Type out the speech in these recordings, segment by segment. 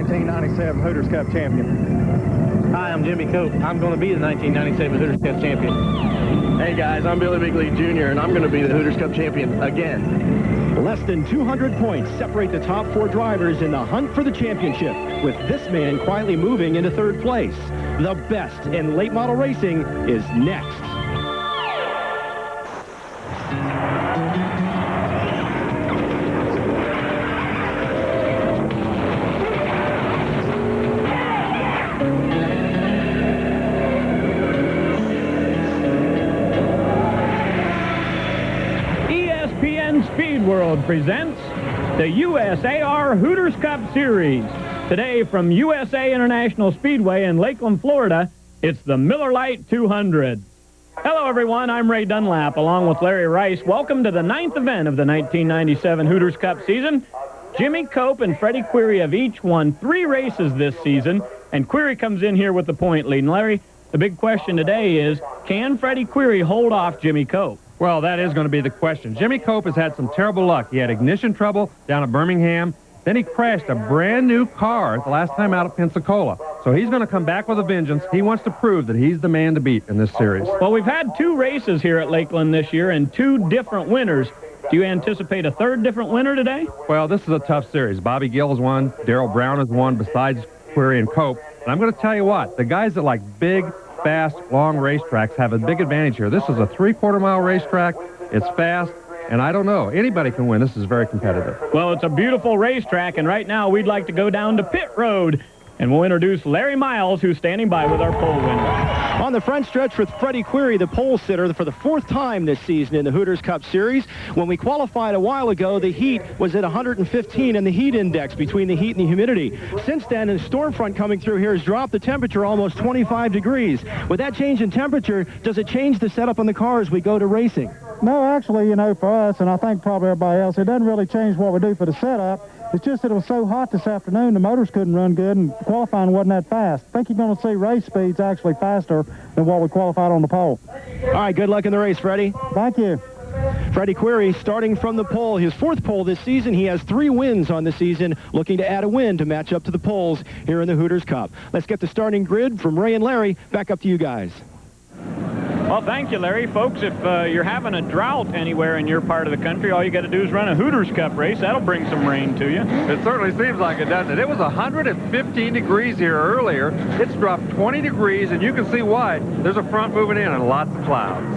1997 Hooters Cup champion. Hi, I'm Jimmy Cope. I'm going to be the 1997 Hooters Cup champion. Hey guys, I'm Billy Bigley Jr. and I'm going to be the Hooters Cup champion again. Less than 200 points separate the top 4 drivers in the hunt for the championship, with this man quietly moving into 3rd place. The best in late model racing is next. Speed World presents the USAR Hooters Cup Series. Today from USA International Speedway in Lakeland, Florida, it's the Miller Lite 200. Hello, everyone. I'm Ray Dunlap, along with Larry Rice. Welcome to the 9th event of the 1997 Hooters Cup season. Jimmy Cope and Freddie Query have each won 3 races this season, and Query comes in here with the point lead. And Larry, the big question today is, can Freddie Query hold off Jimmy Cope? Well, that is going to be the question. Jimmy Cope has had some terrible luck. He had ignition trouble down at Birmingham. Then he crashed a brand-new car the last time out at Pensacola. So he's going to come back with a vengeance. He wants to prove that he's the man to beat in this series. Well, we've had 2 races here at Lakeland this year and 2 different winners. Do you anticipate a 3rd different winner today? Well, this is a tough series. Bobby Gill has won. Darrell Brown has won besides Query and Cope. And I'm going to tell you what, the guys that like big, fast, long racetracks have a big advantage here. This is a 3/4-mile racetrack. It's fast, and I don't know. Anybody can win. This is very competitive. Well, it's a beautiful racetrack, and right now we'd like to go down to pit road, and we'll introduce Larry Miles, who's standing by with our pole winner. On the front stretch with Freddie Query, the pole sitter, for the 4th time this season in the Hooters Cup Series. When we qualified a while ago, the heat was at 115 in the heat index between the heat and the humidity. Since then, a storm front coming through here has dropped the temperature almost 25 degrees. With that change in temperature, does it change the setup on the car as we go to racing? No, actually, you know, for us, and I think probably everybody else, it doesn't really change what we do for the setup. It's just that it was so hot this afternoon, the motors couldn't run good, and qualifying wasn't that fast. I think you're going to see race speeds actually faster than what we qualified on the pole. All right, good luck in the race, Freddie. Thank you. Freddie Query starting from the pole, his 4th pole this season. He has 3 wins on the season, looking to add a win to match up to the poles here in the Hooters Cup. Let's get the starting grid from Ray and Larry. Back up to you guys. Well, thank you, Larry. Folks, if you're having a drought anywhere in your part of the country, all you got to do is run a Hooters Cup race. That'll bring some rain to you. It certainly seems like it, doesn't it? It was 115 degrees here earlier. It's dropped 20 degrees, and you can see why. There's a front moving in and lots of clouds.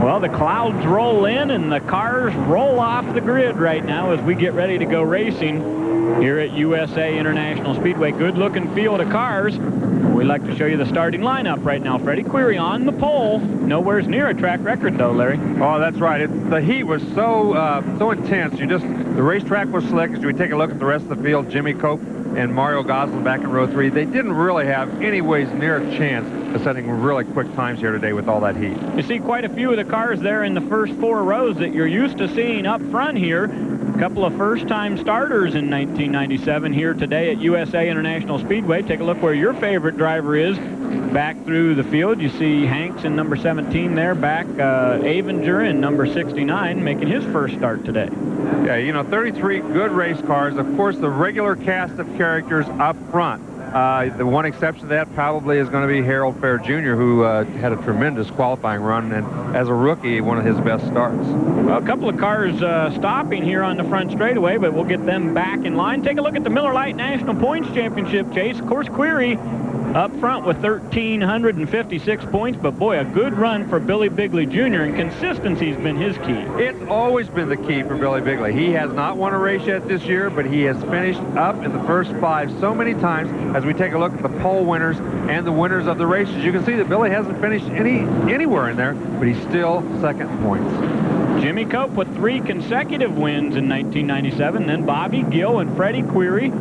Well, the clouds roll in and the cars roll off the grid right now as we get ready to go racing here at USA International Speedway. Good-looking field of cars. We'd like to show you the starting lineup right now. Freddie Query on the pole. Nowhere's near a track record, though, Larry. Oh, that's right. The heat was so intense. The racetrack was slick. As we take a look at the rest of the field, Jimmy Cope and Mario Gosselin back in row 3, they didn't really have any ways near a chance of setting really quick times here today with all that heat. You see quite a few of the cars there in the first 4 rows that you're used to seeing up front here. A couple of first-time starters in 1997 here today at USA International Speedway. Take a look where your favorite driver is back through the field. You see Hanks in number 17 there, back Avenger in number 69 making his first start today. Yeah, you know, 33 good race cars. Of course, the regular cast of characters up front. The one exception to that probably is going to be Harold Fair Jr., who had a tremendous qualifying run, and as a rookie, one of his best starts. Well, a couple of cars stopping here on the front straightaway, but we'll get them back in line. Take a look at the Miller Lite National Points Championship chase. Of course, Query up front with 1,356 points, but boy, a good run for Billy Bigley Jr., and consistency's been his key. It's always been the key for Billy Bigley. He has not won a race yet this year, but he has finished up in the first 5 so many times. As we take a look at the pole winners and the winners of the races, you can see that Billy hasn't finished anywhere in there, but he's still second in points. Jimmy Cope with 3 consecutive wins in 1997, then Bobby Gill and Freddie Query.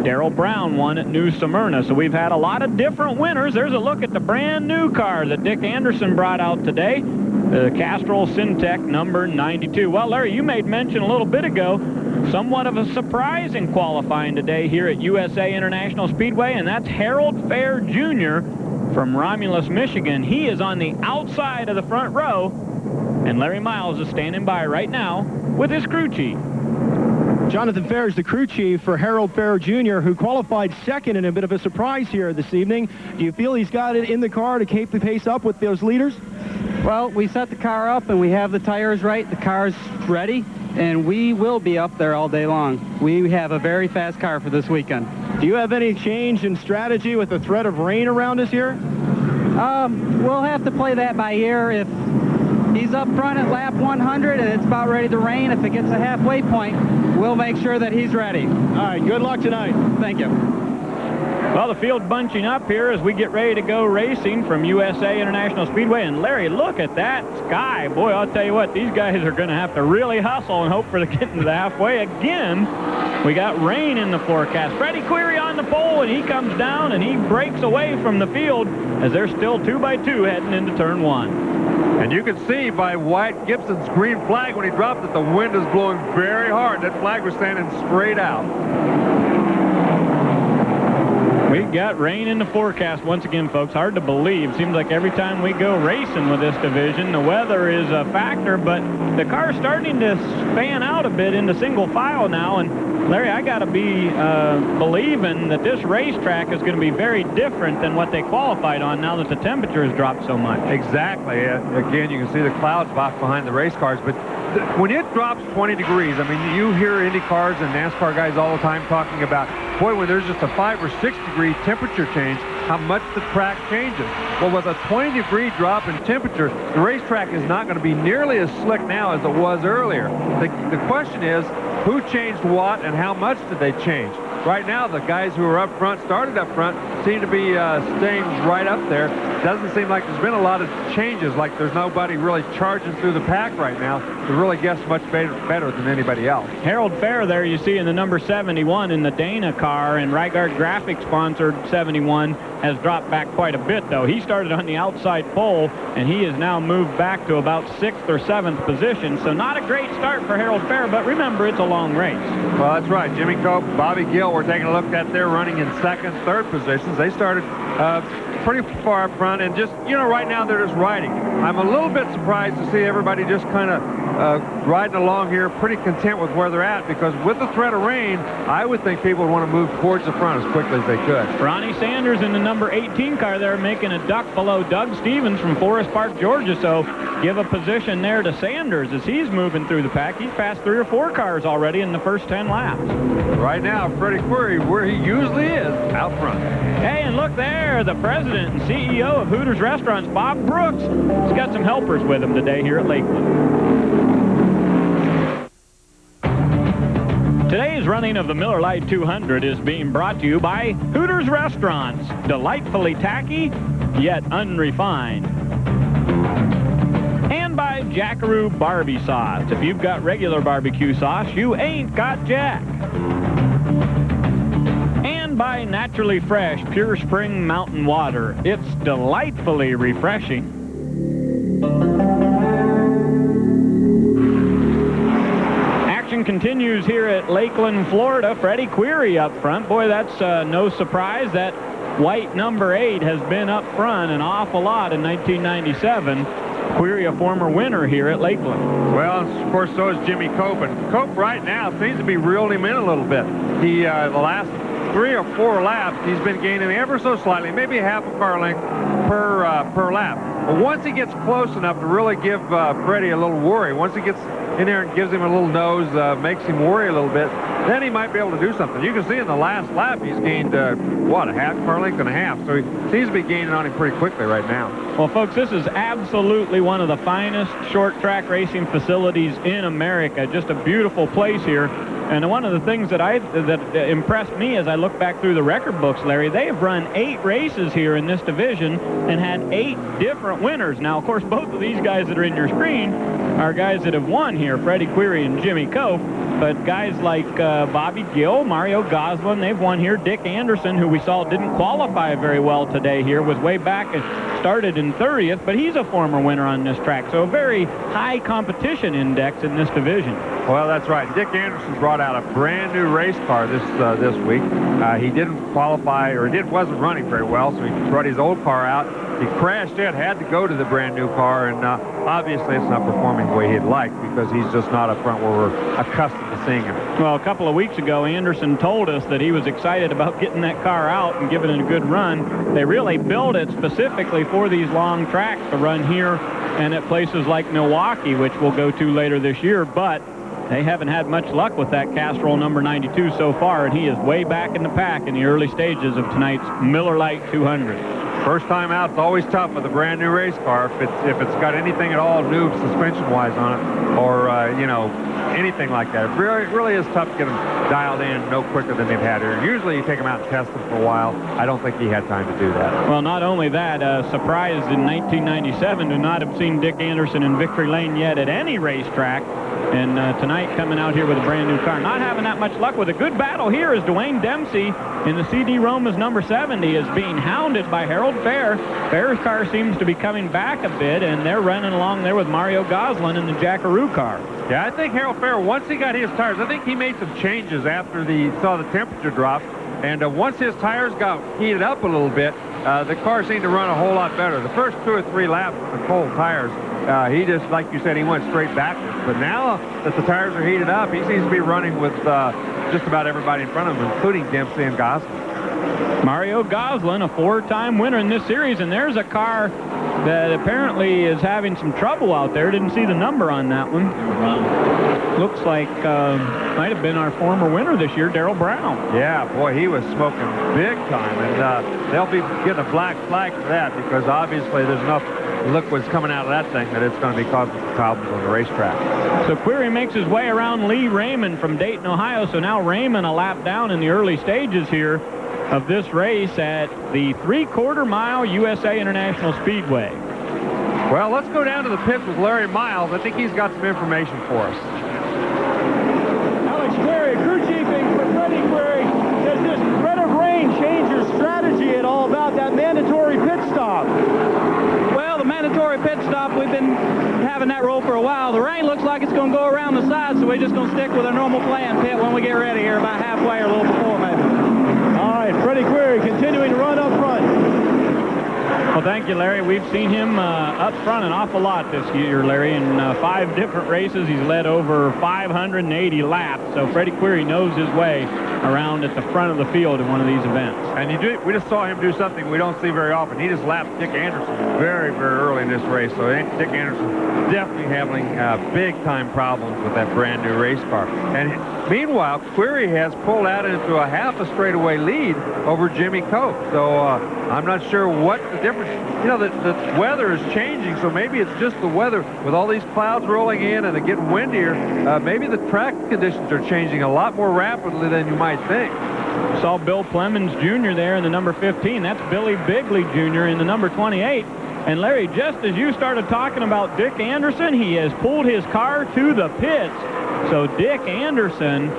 Darrell Brown won at New Smyrna. So we've had a lot of different winners. There's a look at the brand new car that Dick Anderson brought out today, the Castrol Syntec number 92. Well, Larry, you made mention a little bit ago, somewhat of a surprise in qualifying today here at USA International Speedway, and that's Harold Fair Jr. from Romulus, Michigan. He is on the outside of the front row, and Larry Miles is standing by right now with his crew chief. Jonathan Fair is the crew chief for Harold Fair Jr., who qualified second in a bit of a surprise here this evening. Do you feel he's got it in the car to keep the pace up with those leaders? Well, we set the car up and we have the tires right. The car's ready, and we will be up there all day long. We have a very fast car for this weekend. Do you have any change in strategy with the threat of rain around us here? We'll have to play that by ear. If he's up front at lap 100 and it's about ready to rain, if it gets a halfway point, we'll make sure that he's ready. All right, good luck tonight. Thank you. Well, the field bunching up here as we get ready to go racing from USA International Speedway. And Larry, look at that sky. Boy, I'll tell you what, these guys are going to have to really hustle and hope for to get into the halfway. Again, we got rain in the forecast. Freddie Query on the pole, and he comes down and he breaks away from the field as they're still 2 by 2 heading into turn 1. And you can see by Wyatt Gibson's green flag when he dropped it, the wind is blowing very hard. That flag was standing straight out. We got rain in the forecast once again, folks. Hard to believe. Seems like every time we go racing with this division, the weather is a factor, but the car's starting to span out a bit into single file now. And Larry, I got to be believing that this racetrack is going to be very different than what they qualified on now that the temperature has dropped so much. Exactly. Again, you can see the clouds off behind the race cars, but when it drops 20 degrees, I mean, you hear Indy cars and NASCAR guys all the time talking about, boy, when there's just a 5 or 6 degree temperature change, how much the track changes. Well, with a 20-degree drop in temperature, the racetrack is not going to be nearly as slick now as it was earlier. The question is, who changed what and how much did they change? Right now, the guys who are up front, started up front, seem to be staying right up there. Doesn't seem like there's been a lot of changes, like there's nobody really charging through the pack right now to really guess much better than anybody else. Harold Fair there you see in the number 71 in the Dana car, and Rygaard Graphics sponsored 71 has dropped back quite a bit, though. He started on the outside pole, and he has now moved back to about 6th or 7th position. So not a great start for Harold Fair, but remember, it's a long race. Well, that's right. Jimmy Cope, Bobby Gill, we're taking a look at their running in 2nd, 3rd positions. They started pretty far up front, and just, you know, right now they're just riding. I'm a little bit surprised to see everybody just kind of riding along here, pretty content with where they're at, because with the threat of rain, I would think people would want to move towards the front as quickly as they could. Ronnie Sanders in the number 18 car there making a duck below Doug Stevens from Forest Park, Georgia, so give a position there to Sanders as he's moving through the pack. He's passed 3 or 4 cars already in the first 10 laps. Right now, Freddie Query, where he usually is, out front. Hey, and look there, the president and CEO of Hooters Restaurants, Bob Brooks. He's got some helpers with him today here at Lakeland. Today's running of the Miller Lite 200 is being brought to you by Hooters Restaurants, delightfully tacky, yet unrefined. And by Jackaroo Barbie Sauce. If you've got regular barbecue sauce, you ain't got Jack. And by Naturally Fresh Pure Spring Mountain Water. It's delightfully refreshing. Action continues here at Lakeland, Florida. Freddie Query up front. Boy, that's no surprise. That white number 8 has been up front an awful lot in 1997. Query, a former winner here at Lakeland. Well, of course, so is Jimmy Cope. And Cope right now seems to be reeling him in a little bit. He, the last 3 or 4 laps, he's been gaining ever so slightly, maybe half a car length per lap. But once he gets close enough to really give Freddie a little worry, once he gets in there and gives him a little nose, makes him worry a little bit, then he might be able to do something. You can see in the last lap he's gained, what, a half car length and a half. So he seems to be gaining on him pretty quickly right now. Well, folks, this is absolutely one of the finest short track racing facilities in America. Just a beautiful place here. And one of the things that impressed me as I look back through the record books, Larry, they have run 8 races here in this division and had 8 different winners. Now, of course, both of these guys that are in your screen are guys that have won here, Freddie Query and Jimmy Cope. But guys like Bobby Gill, Mario Goslin, they've won here. Dick Anderson, who we saw didn't qualify very well today here, was way back and started in 30th, but he's a former winner on this track. So a very high competition index in this division. Well, that's right. Dick Anderson brought out a brand new race car this week. He didn't qualify, or wasn't running very well, so he brought his old car out. He crashed it, had to go to the brand new car, and obviously it's not performing the way he'd like, because he's just not up front where we're accustomed to seeing him. Well, a couple of weeks ago, Anderson told us that he was excited about getting that car out and giving it a good run. They really built it specifically for these long tracks to run here and at places like Milwaukee, which we'll go to later this year, but they haven't had much luck with that Castrol number 92 so far, and he is way back in the pack in the early stages of tonight's Miller Lite 200. First time out, it's always tough with a brand new race car. If it's got anything at all new suspension-wise on it, or you know, anything like that, it really is tough to get them dialed in no quicker than they've had here. Usually you take them out and test them for a while. I don't think he had time to do that. Well, not only that, surprised in 1997 to not have seen Dick Anderson in victory lane yet at any racetrack. And tonight coming out here with a brand new car. Not having that much luck with a good battle here is Dwayne Dempsey in the CD Roma's number 70 is being hounded by Harold Fair. Fair's car seems to be coming back a bit, and they're running along there with Mario Goslin in the Jackaroo car. Yeah, I think Harold Fair, once he got his tires, I think he made some changes after he saw the temperature drop. And once his tires got heated up a little bit, the car seemed to run a whole lot better. The first 2 or 3 laps with the cold tires, he just, like you said, he went straight backwards. But now that the tires are heated up, he seems to be running with just about everybody in front of him, including Dempsey and Goslin. Mario Goslin, a 4-time winner in this series, and there's a car that apparently is having some trouble out there. Didn't see the number on that one. Looks like might have been our former winner this year, Darrell Brown. Yeah, boy, he was smoking big time, and they'll be getting a black flag for that because obviously there's enough liquids coming out of that thing that it's going to be causing some problems on the racetrack. So Query makes his way around Lee Raymond from Dayton, Ohio. So now Raymond a lap down in the early stages here of this race at the 3/4 mile USA International Speedway. Well, let's go down to the pits with Larry Miles. I think he's got some information for us. Alex Query, crew chiefing for Freddie Query. Does this threat of rain change your strategy at all about that mandatory pit stop? Well, the mandatory pit stop, we've been having that rule for a while. The rain looks like it's going to go around the side, so we're just going to stick with our normal plan pit when we get ready here, about halfway or a little before maybe. All right, Freddie Query continuing to run up front. Well, thank you, Larry. We've seen him up front an awful lot this year, Larry. In 5 different races, he's led over 580 laps. So Freddie Query knows his way around at the front of the field in one of these events. And we just saw him do something we don't see very often. He just lapped Dick Anderson very, very early in this race. So Dick Anderson definitely having big-time problems with that brand-new race car. And meanwhile, Query has pulled out into a half a straightaway lead over Jimmy Cope. So I'm not sure what the difference. You know, the weather is changing, so maybe it's just the weather. With all these clouds rolling in and it getting windier, maybe the track conditions are changing a lot more rapidly than you might think. Saw Bill Plemons Jr. there in the number 15. That's Billy Bigley Jr. in the number 28. And Larry, just as you started talking about Dick Anderson, he has pulled his car to the pits. So Dick Anderson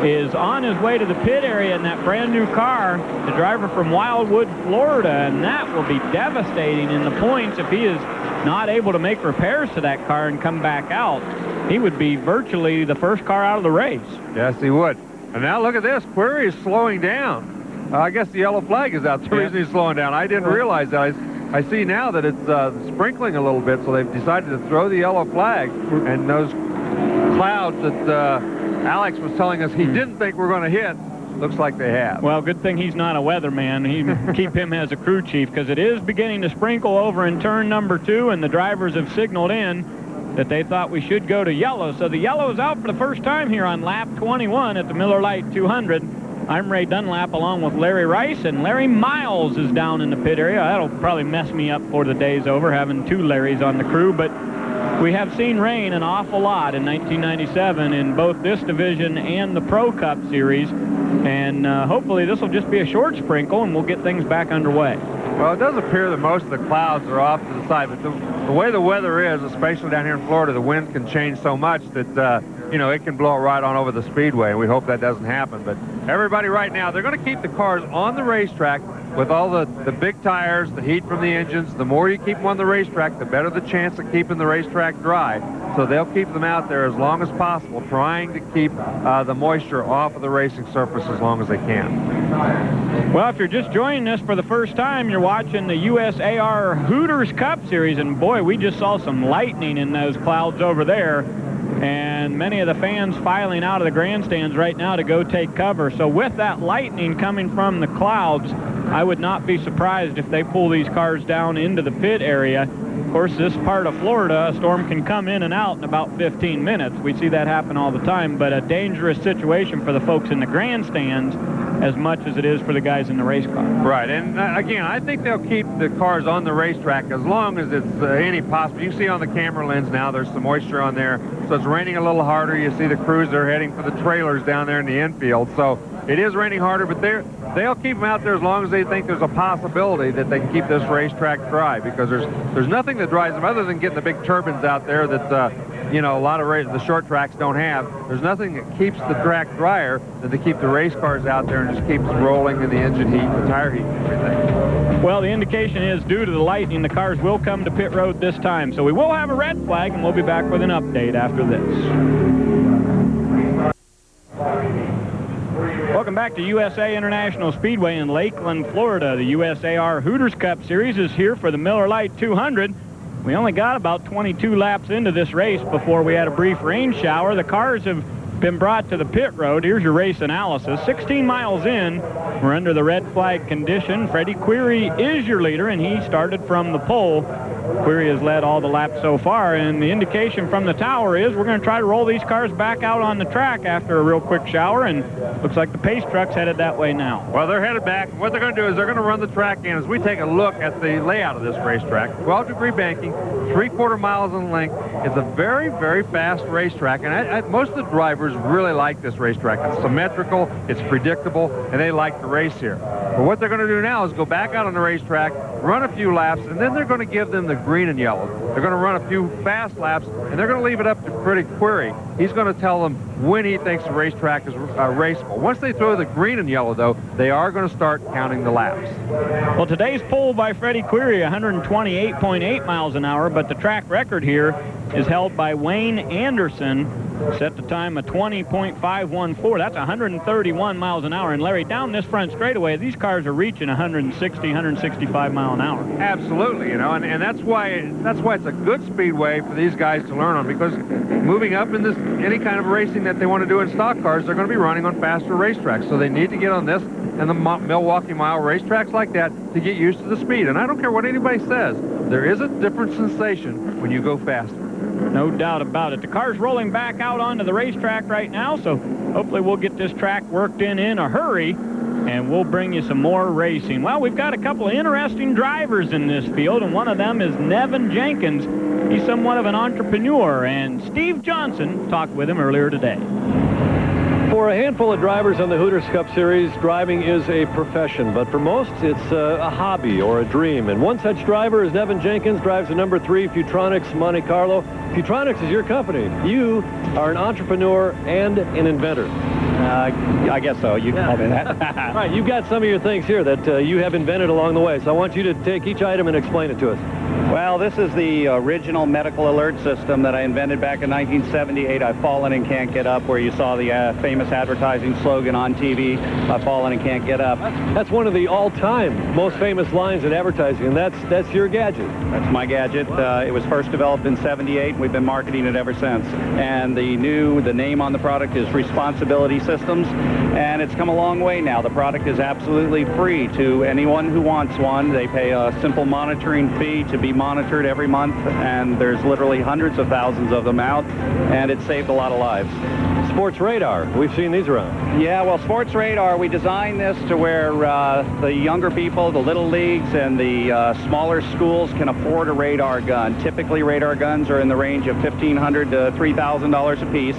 is on his way to the pit area in that brand new car, the driver from Wildwood, Florida, and that will be devastating in the points if he is not able to make repairs to that car and come back out. He would be virtually the first car out of the race. Yes, he would. And now look at this. Query is slowing down. I guess the yellow flag is out. The reason he's slowing down. I didn't realize that. I see now that it's sprinkling a little bit, so they've decided to throw the yellow flag. And those clouds that Alex was telling us he didn't think were going to hit, looks like they have. Well, good thing he's not a weatherman. He keep him as a crew chief, because it is beginning to sprinkle over in turn number 2, and the drivers have signaled in that they thought we should go to yellow. So the yellow is out for the first time here on lap 21 at the Miller Lite 200. I'm Ray Dunlap along with Larry Rice, and Larry Miles is down in the pit area. That'll probably mess me up before the day's over, having 2 Larrys on the crew, but we have seen rain an awful lot in 1997 in both this division and the Pro Cup Series, and hopefully this will just be a short sprinkle and we'll get things back underway. Well, it does appear that most of the clouds are off to the side, but the way the weather is, especially down here in Florida, the wind can change so much that, you know, it can blow right on over the speedway, and we hope that doesn't happen. But everybody right now, they're going to keep the cars on the racetrack with all the big tires, the heat from the engines. The more you keep them on the racetrack, the better the chance of keeping the racetrack dry. So they'll keep them out there as long as possible, trying to keep the moisture off of the racing surface as long as they can. Well, if you're just joining us for the first time, you're watching the USAR Hooters Cup Series, and boy, we just saw some lightning in those clouds over there. and many of the fans filing out of the grandstands right now to go take cover. So with that lightning coming from the clouds, I would not be surprised if they pull these cars down into the pit area. Of course, this part of Florida, a storm can come in and out in about 15 minutes. We see that happen all the time, but a dangerous situation for the folks in the grandstands as much as it is for the guys in the race car. Right, and again, I think they'll keep the cars on the racetrack as long as it's any possible. You can see on the camera lens now, there's some moisture on there, so it's raining a little harder. You see the crews are heading for the trailers down there in the infield, so it is raining harder, but they'll keep them out there as long as they think there's a possibility that they can keep this racetrack dry, because there's nothing that dries them other than getting the big turbines out there that you know, a lot of the short tracks don't have. There's nothing that keeps the track drier than to keep the race cars out there and just keeps rolling in the engine heat, the tire heat, and everything. Well, the indication is due to the lightning, the cars will come to pit road this time. So we will have a red flag, and we'll be back with an update after this. Welcome back to USA International Speedway in Lakeland, Florida. The USAR Hooters Cup Series is here for the Miller Lite 200. We only got about 22 laps into this race before we had a brief rain shower. The cars have been brought to the pit road. Here's your race analysis. 16 miles in, we're under the red flag condition. Freddie Query is your leader, and he started from the pole. Query has led all the laps so far, and the indication from the tower is we're going to try to roll these cars back out on the track after a real quick shower, and looks like the pace truck's headed that way now. Well, they're headed back. What they're going to do is they're going to run the track in. As we take a look at the layout of this racetrack, 12-degree banking, 3/4 miles in length. It's a very, very fast racetrack, and most of the drivers really like this racetrack. It's symmetrical, it's predictable, and they like to race here. But what they're going to do now is go back out on the racetrack, run a few laps, and then they're going to give them the green and yellow. They're going to run a few fast laps, and they're going to leave it up to Freddie Query. He's going to tell them when he thinks the racetrack is raceable. Once they throw the green and yellow, though, they are going to start counting the laps. Well, today's pole by Freddie Query, 128.8 miles an hour, but the track record here is held by Wayne Anderson. Set the time of 20.514. That's 131 miles an hour. And Larry, down this front straightaway, these cars are reaching 160, 165 mile an hour. Absolutely, you know, and that's why it's a good speedway for these guys to learn on, because moving up in this any kind of racing that they want to do in stock cars, they're going to be running on faster racetracks. So they need to get on this and the Milwaukee Mile racetracks like that to get used to the speed. And I don't care what anybody says, there is a different sensation when you go faster. No doubt about it. The car's rolling back out onto the racetrack right now, so hopefully we'll get this track worked in a hurry, and we'll bring you some more racing. Well, we've got a couple of interesting drivers in this field, and one of them is Nevin Jenkins. He's somewhat of an entrepreneur, and Steve Johnson talked with him earlier today. For a handful of drivers on the Hooters Cup Series, driving is a profession, but for most, it's a hobby or a dream. And one such driver is Nevin Jenkins, drives the number 3 Futronics Monte Carlo. Futronics is your company. You are an entrepreneur and an inventor. I guess so. You can call me that. All right, you've got some of your things here that you have invented along the way, so I want you to take each item and explain it to us. Well, this is the original medical alert system that I invented back in 1978. I've fallen and can't get up, where you saw the famous advertising slogan on TV, I've fallen and can't get up. That's one of the all-time most famous lines in advertising, and that's your gadget. That's my gadget. It was first developed in '78, and we've been marketing it ever since. And the name on the product is Responsibility Systems, and it's come a long way now. The product is absolutely free to anyone who wants one. They pay a simple monitoring fee to be monitored every month, and there's literally hundreds of thousands of them out, and it saved a lot of lives. Sports radar. We've seen these around. Yeah, well, Sports Radar, we designed this to where the younger people, the little leagues, and the smaller schools can afford a radar gun. Typically, radar guns are in the range of $1,500 to $3,000 a piece.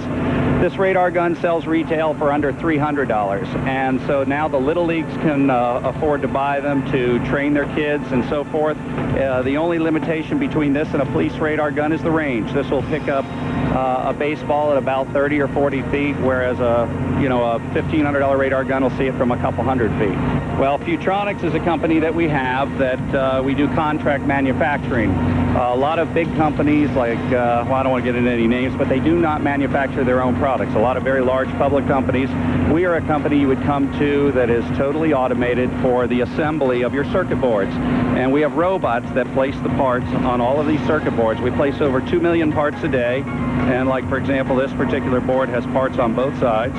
This radar gun sells retail for under $300, and so now the little leagues can afford to buy them to train their kids and so forth. The only limitation between this and a police radar gun is the range. This will pick up a baseball at about 30 or 40 feet, whereas a $1,500 radar gun will see it from a couple hundred feet. Well, Futronics is a company that we have that we do contract manufacturing. A lot of big companies like, well, I don't want to get into any names, but they do not manufacture their own products. A lot of very large public companies. We are a company you would come to that is totally automated for the assembly of your circuit boards. And we have robots that place the parts on all of these circuit boards. We place over 2 million parts a day. And like, for example, this particular board has parts on both sides.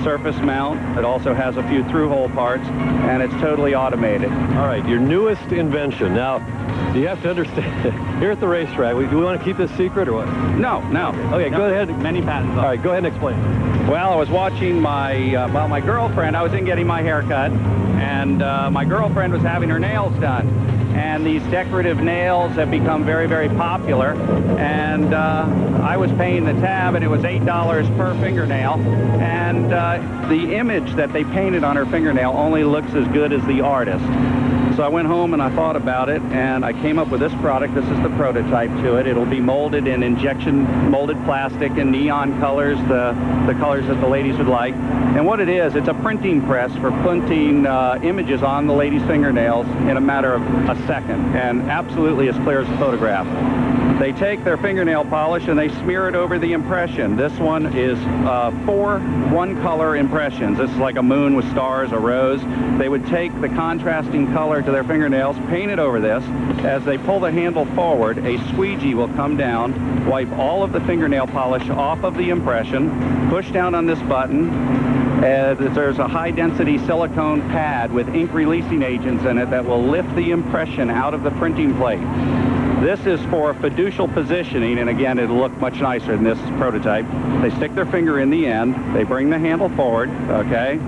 Surface mount. It also has a few through-hole parts, and it's totally automated. All right, your newest invention. Now, you have to understand, here at the racetrack, do we want to keep this secret or what? No. Okay, go ahead. Many patents. All right, go ahead and explain. Well, I was watching my girlfriend. I was in getting my hair cut, and my girlfriend was having her nails done. And these decorative nails have become very, very popular. And I was paying the tab, and it was $8 per fingernail. And the image that they painted on her fingernail only looks as good as the artist. So I went home and I thought about it, and I came up with this product. This is the prototype to it. It'll be molded in injection molded plastic and neon colors, the colors that the ladies would like. And what it is, it's a printing press for printing images on the ladies' fingernails in a matter of a second, and absolutely as clear as a photograph. They take their fingernail polish and they smear it over the impression. This one is 4 one-color impressions. This is like a moon with stars, a rose. They would take the contrasting color to their fingernails, paint it over this. As they pull the handle forward, a squeegee will come down, wipe all of the fingernail polish off of the impression, push down on this button. There's a high-density silicone pad with ink-releasing agents in it that will lift the impression out of the printing plate. This is for fiducial positioning, and again, it'll look much nicer than this prototype. They stick their finger in the end, they bring the handle forward, okay?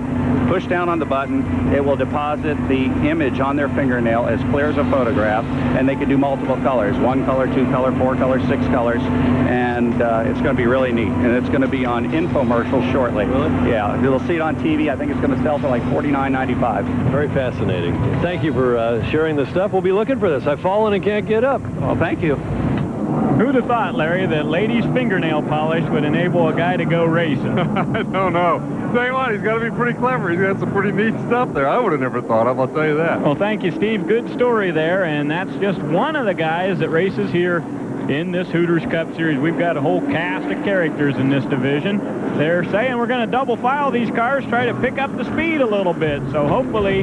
Push down on the button, it will deposit the image on their fingernail as clear as a photograph, and they can do multiple colors, 1 color, 2 color, 4 colors, 6 colors, and it's going to be really neat, and it's going to be on infomercials shortly. Really? Yeah, you'll see it on TV. I think it's going to sell for like $49.95. Very fascinating. Thank you for sharing this stuff. We'll be looking for this. I've fallen and can't get up. Well, thank you. Who'd have thought, Larry, that ladies' fingernail polish would enable a guy to go racing? I don't know. Tell you what, he's got to be pretty clever. He's got some pretty neat stuff there. I would have never thought of, I'll tell you that. Well, thank you, Steve. Good story there, and that's just one of the guys that races here in this Hooters Cup Series. We've got a whole cast of characters in this division. They're saying we're going to double file these cars, try to pick up the speed a little bit, so hopefully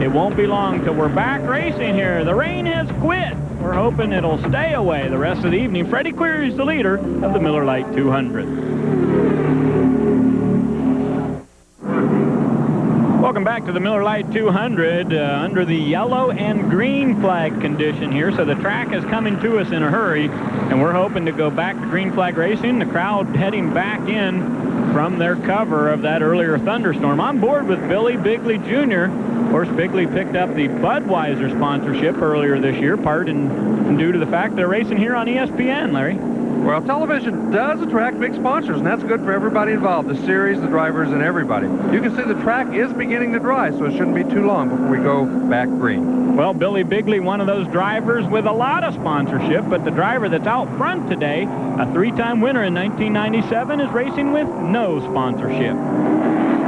it won't be long till we're back racing here. The rain has quit. We're hoping it'll stay away the rest of the evening. Freddie Query's the leader of the Miller Lite 200. Welcome back to the Miller Lite 200 under the yellow and green flag condition here. So the track is coming to us in a hurry, and we're hoping to go back to green flag racing. The crowd heading back in from their cover of that earlier thunderstorm. On board with Billy Bigley Jr. Of course, Bigley picked up the Budweiser sponsorship earlier this year, part and due to the fact they're racing here on ESPN, Larry. Well, television does attract big sponsors, and that's good for everybody involved, the series, the drivers, and everybody. You can see the track is beginning to dry, so it shouldn't be too long before we go back green. Well, Billy Bigley, one of those drivers with a lot of sponsorship, but the driver that's out front today, a 3-time winner in 1997, is racing with no sponsorship.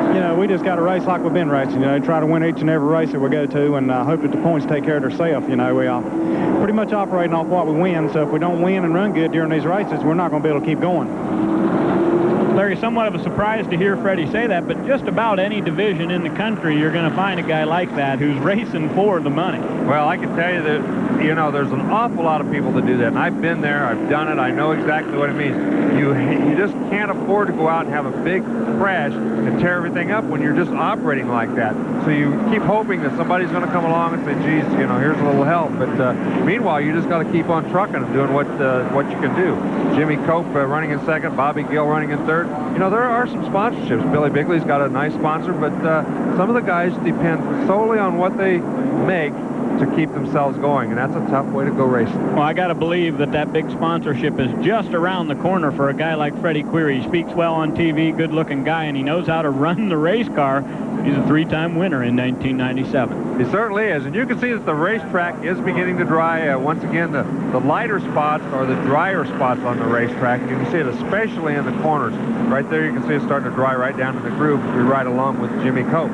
You know, we just got to race like we've been racing, you know, try to win each and every race that we go to, and hope that the points take care of themselves. You know, we are pretty much operating off what we win, so if we don't win and run good during these races, we're not going to be able to keep going. Larry, somewhat of a surprise to hear Freddie say that, but just about any division in the country, you're going to find a guy like that who's racing for the money. Well, I can tell you that, you know, there's an awful lot of people that do that, and I've been there, I've done it, I know exactly what it means. You just can't afford to go out and have a big crash and tear everything up when you're just operating like that. So you keep hoping that somebody's going to come along and say, geez, you know, here's a little help. But meanwhile, you just got to keep on trucking and doing what you can do. Jimmy Cope running in second, Bobby Gill running in third. You know, there are some sponsorships. Billy Bigley's got a nice sponsor, but some of the guys depend solely on what they make to keep themselves going, and that's a tough way to go racing. Well, I got to believe that big sponsorship is just around the corner for a guy like Freddie Query. He speaks well on TV, good-looking guy, and he knows how to run the race car. He's a 3-time winner in 1997. He certainly is, and you can see that the racetrack is beginning to dry. Once again, the lighter spots are the drier spots on the racetrack. You can see it especially in the corners. Right there, you can see it starting to dry right down to the groove as we ride along with Jimmy Cope.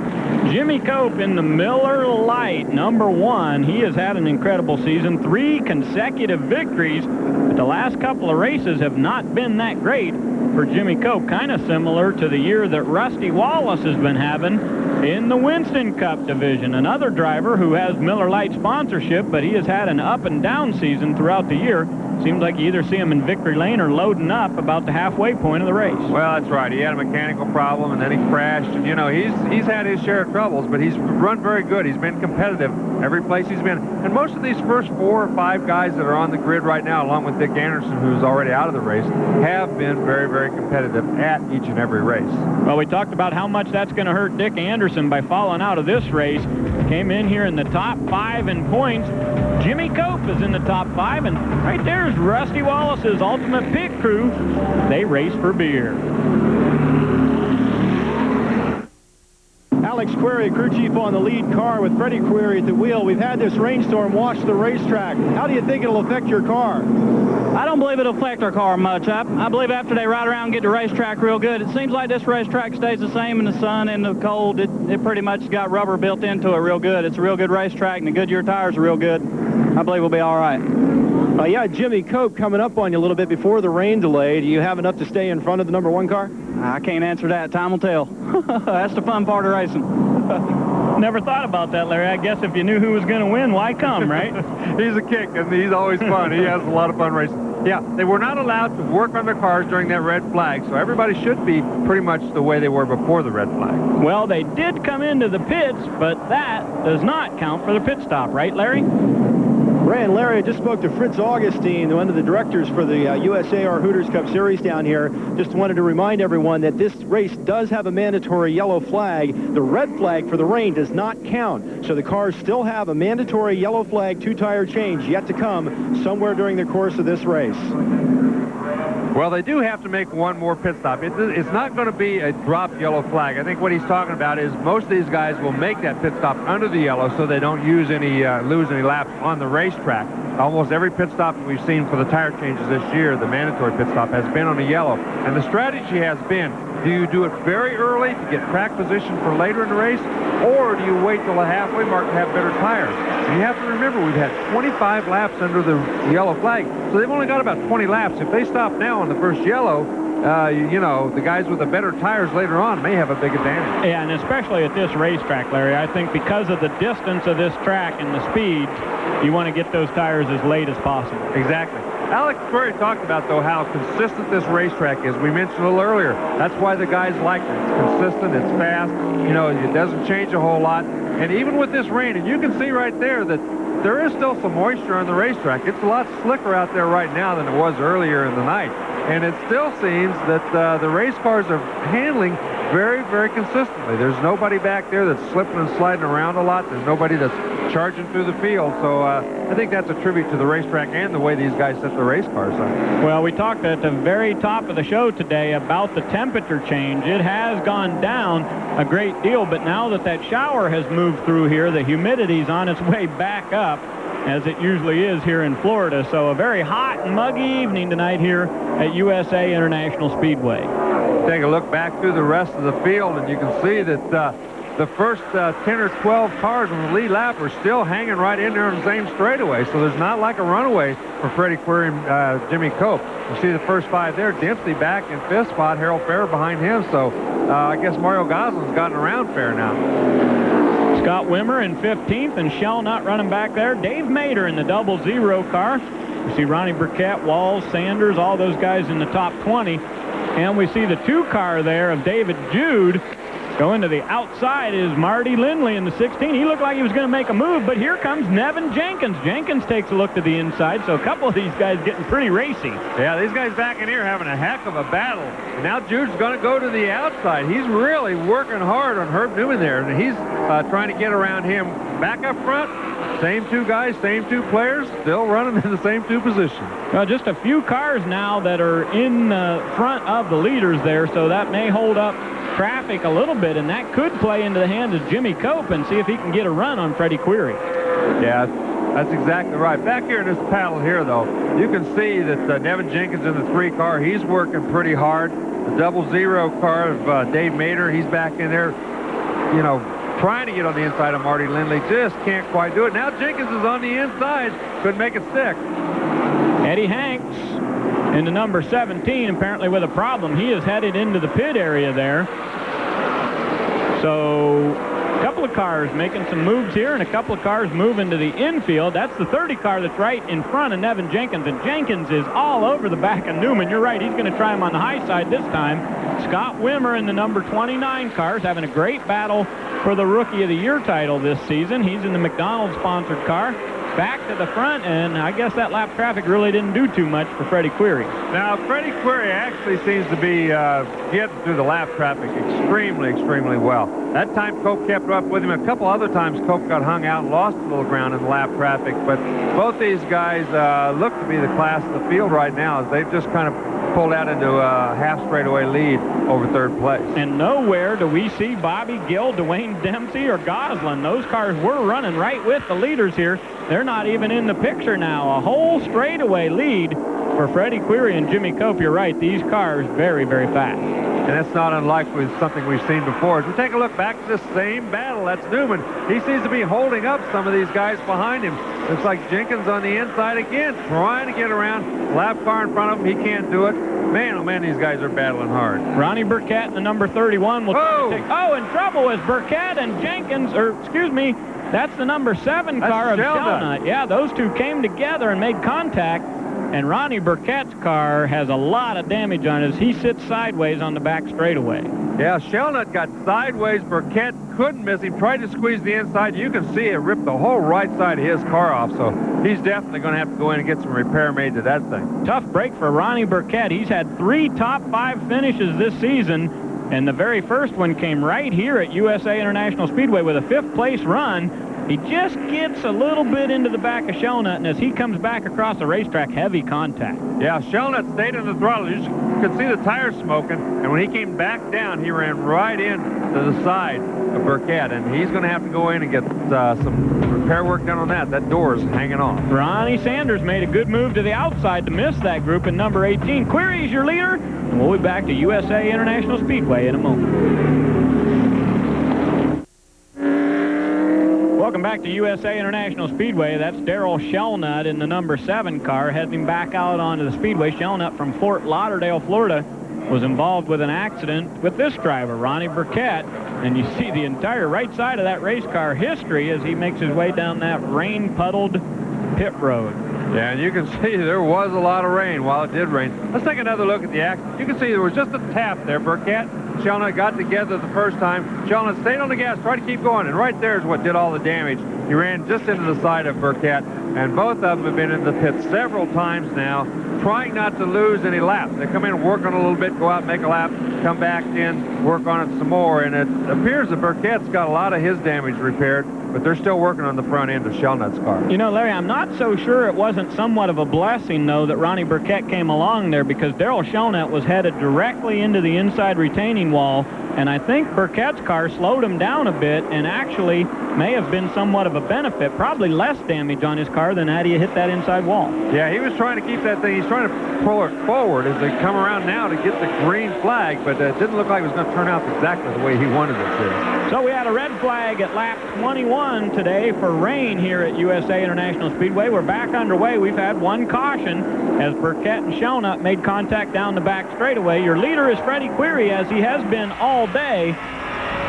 Jimmy Cope in the Miller Lite, #1. He has had an incredible season, 3 consecutive victories, but the last couple of races have not been that great for Jimmy Cope, kind of similar to the year that Rusty Wallace has been having in the Winston Cup division. Another driver who has Miller Lite sponsorship, but he has had an up and down season throughout the year. Seems like you either see him in victory lane or loading up about the halfway point of the race. Well, that's right. He had a mechanical problem, and then he crashed. And, you know, he's had his share of troubles, but he's run very good. He's been competitive every place he's been. And most of these first 4 or 5 guys that are on the grid right now, along with Dick Anderson, who's already out of the race, have been very, very competitive at each and every race. Well, we talked about how much that's going to hurt Dick Anderson by falling out of this race. Came in here in the top 5 in points. Jimmy Cope is in the top 5, and right there's Rusty Wallace's Ultimate Pit Crew. They race for beer. Alex Query, crew chief on the lead car with Freddie Query at the wheel. We've had this rainstorm wash the racetrack. How do you think it'll affect your car? I don't believe it'll affect our car much. I believe after they ride around and get the racetrack real good, it seems like this racetrack stays the same in the sun and the cold. It pretty much got rubber built into it real good. It's a real good racetrack, and the Goodyear tires are real good. I believe we'll be all right. Yeah, Jimmy Cope coming up on you a little bit before the rain delay. Do you have enough to stay in front of the #1 car? I can't answer that. Time will tell. That's the fun part of racing. Never thought about that, Larry. I guess if you knew who was going to win, why come, right? He's a kick, and he's always fun. He has a lot of fun racing. Yeah, they were not allowed to work on their cars during that red flag, so everybody should be pretty much the way they were before the red flag. Well, they did come into the pits, but that does not count for the pit stop, right, Larry? Ray and Larry, I just spoke to Fritz Augustine, one of the directors for the USAR Hooters Cup Series down here. Just wanted to remind everyone that this race does have a mandatory yellow flag. The red flag for the rain does not count. So the cars still have a mandatory yellow flag 2-tire change yet to come somewhere during the course of this race. Well, they do have to make one more pit stop. It's not going to be a drop yellow flag. I think what he's talking about is most of these guys will make that pit stop under the yellow so they don't lose any laps on the racetrack. Almost every pit stop that we've seen for the tire changes this year, the mandatory pit stop, has been on a yellow. And the strategy has been, do you do it very early to get track position for later in the race, or do you wait till the halfway mark to have better tires? And you have to remember, we've had 25 laps under the yellow flag, so they've only got about 20 laps. If they stop now on the first yellow, you know, the guys with the better tires later on may have a big advantage. Yeah, and especially at this racetrack, Larry, I think because of the distance of this track and the speed, you want to get those tires as late as possible. Exactly. Alex Query talked about, though, how consistent this racetrack is. We mentioned a little earlier. That's why the guys like it. It's consistent. It's fast. You know, it doesn't change a whole lot. And even with this rain, and you can see right there that there is still some moisture on the racetrack. It's a lot slicker out there right now than it was earlier in the night. And it still seems that the race cars are handling very, very consistently. There's nobody back there that's slipping and sliding around a lot. There's nobody that's charging through the field. So I think that's a tribute to the racetrack and the way these guys set the race cars up. Well, we talked at the very top of the show today about the temperature change. It has gone down a great deal, but now that that shower has moved through here, the humidity's on its way back up, as it usually is here in Florida. So a very hot and muggy evening tonight here at USA International Speedway. Take a look back through the rest of the field, and you can see that the first 10 or 12 cars on the lead lap are still hanging right in there on the same straightaway. So there's not like a runaway for Freddie Query and Jimmy Cope. You see the first 5 there. Dempsey back in 5th spot. Harold Fair behind him. So I guess Mario Goslin's gotten around Fair now. Scott Wimmer in 15th, and Shell not running back there. Dave Mader in the 00 car. You see Ronnie Burkett, Walls, Sanders, all those guys in the top 20. And we see the 2 car there of David Jude. Going to the outside is Marty Lindley in the 16. He looked like he was going to make a move, but here comes Nevin Jenkins. Jenkins takes a look to the inside, so a couple of these guys getting pretty racy. Yeah, these guys back in here having a heck of a battle. And now Jude's going to go to the outside. He's really working hard on Herb Newman there, and he's trying to get around him. Back up front, same 2 guys, same 2 players, still running in the same 2 positions. Well, just a few cars now that are in front of the leaders there, so that may hold up traffic a little bit, and that could play into the hands of Jimmy Cope and see if he can get a run on Freddie Query. Yeah, that's exactly right. Back here in this paddle here, though, you can see that Nevin Jenkins in the 3 car, he's working pretty hard. The 00 car of Dave Mader, he's back in there, you know, trying to get on the inside of Marty Lindley. Just can't quite do it. Now Jenkins is on the inside. Couldn't make it stick. Eddie Hanks in the number 17, apparently with a problem. He is headed into the pit area there. So a couple couple of cars making some moves here and a couple of cars moving to the infield. That's the 30 car that's right in front of Nevin Jenkins, and Jenkins is all over the back of Newman. You're right, he's going to try him on the high side this time. Scott Wimmer in the number 29 car is having a great battle for the Rookie of the Year title this season. He's in the McDonald's-sponsored car. Back to the front, and I guess that lap traffic really didn't do too much for Freddie Query. Now, Freddie Query actually seems to be getting through the lap traffic extremely, extremely well. That time, Cope kept up with him. A couple other times, Cope got hung out and lost a little ground in the lap traffic, but both these guys look to be the class of the field right now, as they've just kind of pulled out into a half straightaway lead over third place. And nowhere do we see Bobby Gill, Dwayne Dempsey, or Goslin. Those cars were running right with the leaders here. They're not even in the picture now. A whole straightaway lead for Freddie Query and Jimmy Cope. You're right, these cars very, very fast. And that's not unlike with something we've seen before. As we take a look back at this same battle, that's Newman. He seems to be holding up some of these guys behind him. Looks like Jenkins on the inside again, trying to get around. Lap car in front of him, he can't do it. Man, oh man, these guys are battling hard. Ronnie Burkett in the number 31 will try to take... Oh, in trouble is Burkett and Jenkins, or excuse me, that's the number 7 car of Shelnut. Yeah, those two came together and made contact. And Ronnie Burkett's car has a lot of damage on it as he sits sideways on the back straightaway. Yeah, Shelnut got sideways. Burkett couldn't miss him. Tried to squeeze the inside. You can see it ripped the whole right side of his car off. So he's definitely going to have to go in and get some repair made to that thing. Tough break for Ronnie Burkett. He's had 3 top 5 finishes this season. And the very first one came right here at USA International Speedway with a 5th place run. He just gets a little bit into the back of Shelnut, and as he comes back across the racetrack, heavy contact. Yeah, Shelnut stayed in the throttle. You could see the tires smoking, and when he came back down, he ran right in to the side of Burkett, and he's going to have to go in and get some repair work done on that. That door is hanging off. Ronnie Sanders made a good move to the outside to miss that group in number 18. Query's your leader, and we'll be back to USA International Speedway in a moment. Welcome back to USA International Speedway. That's Darrell Shelnut in the number 7 car heading back out onto the speedway. Shelnut from Fort Lauderdale, Florida, was involved with an accident with this driver, Ronnie Burkett. And you see the entire right side of that race car history as he makes his way down that rain-puddled pit road. Yeah, and you can see there was a lot of rain while it did rain. Let's take another look at the accident. You can see there was just a tap there. Burkett and Shelnut got together the first time. Shelnut stayed on the gas, tried to keep going, and right there is what did all the damage. He ran just into the side of Burkett, and both of them have been in the pit several times now, trying not to lose any laps. They come in, work on it a little bit, go out and make a lap, come back in, work on it some more, and it appears that Burkett's got a lot of his damage repaired, but they're still working on the front end of Shelnut's car. You know, Larry, I'm not so sure it wasn't somewhat of a blessing, though, that Ronnie Burkett came along there, because Darrell Shelnut was headed directly into the inside retaining wall, and I think Burkett's car slowed him down a bit and actually may have been somewhat of a benefit, probably less damage on his car than had he hit that inside wall. Yeah, he was trying to keep that thing. He's trying to pull it forward as they come around now to get the green flag, but it didn't look like it was going to turn out exactly the way he wanted it to. So we had a red flag at lap 21 today for rain here at USA International Speedway. We're back underway. We've had one caution as Burkett and Shelnut made contact down the back straightaway. Your leader is Freddie Query, as he has been all day.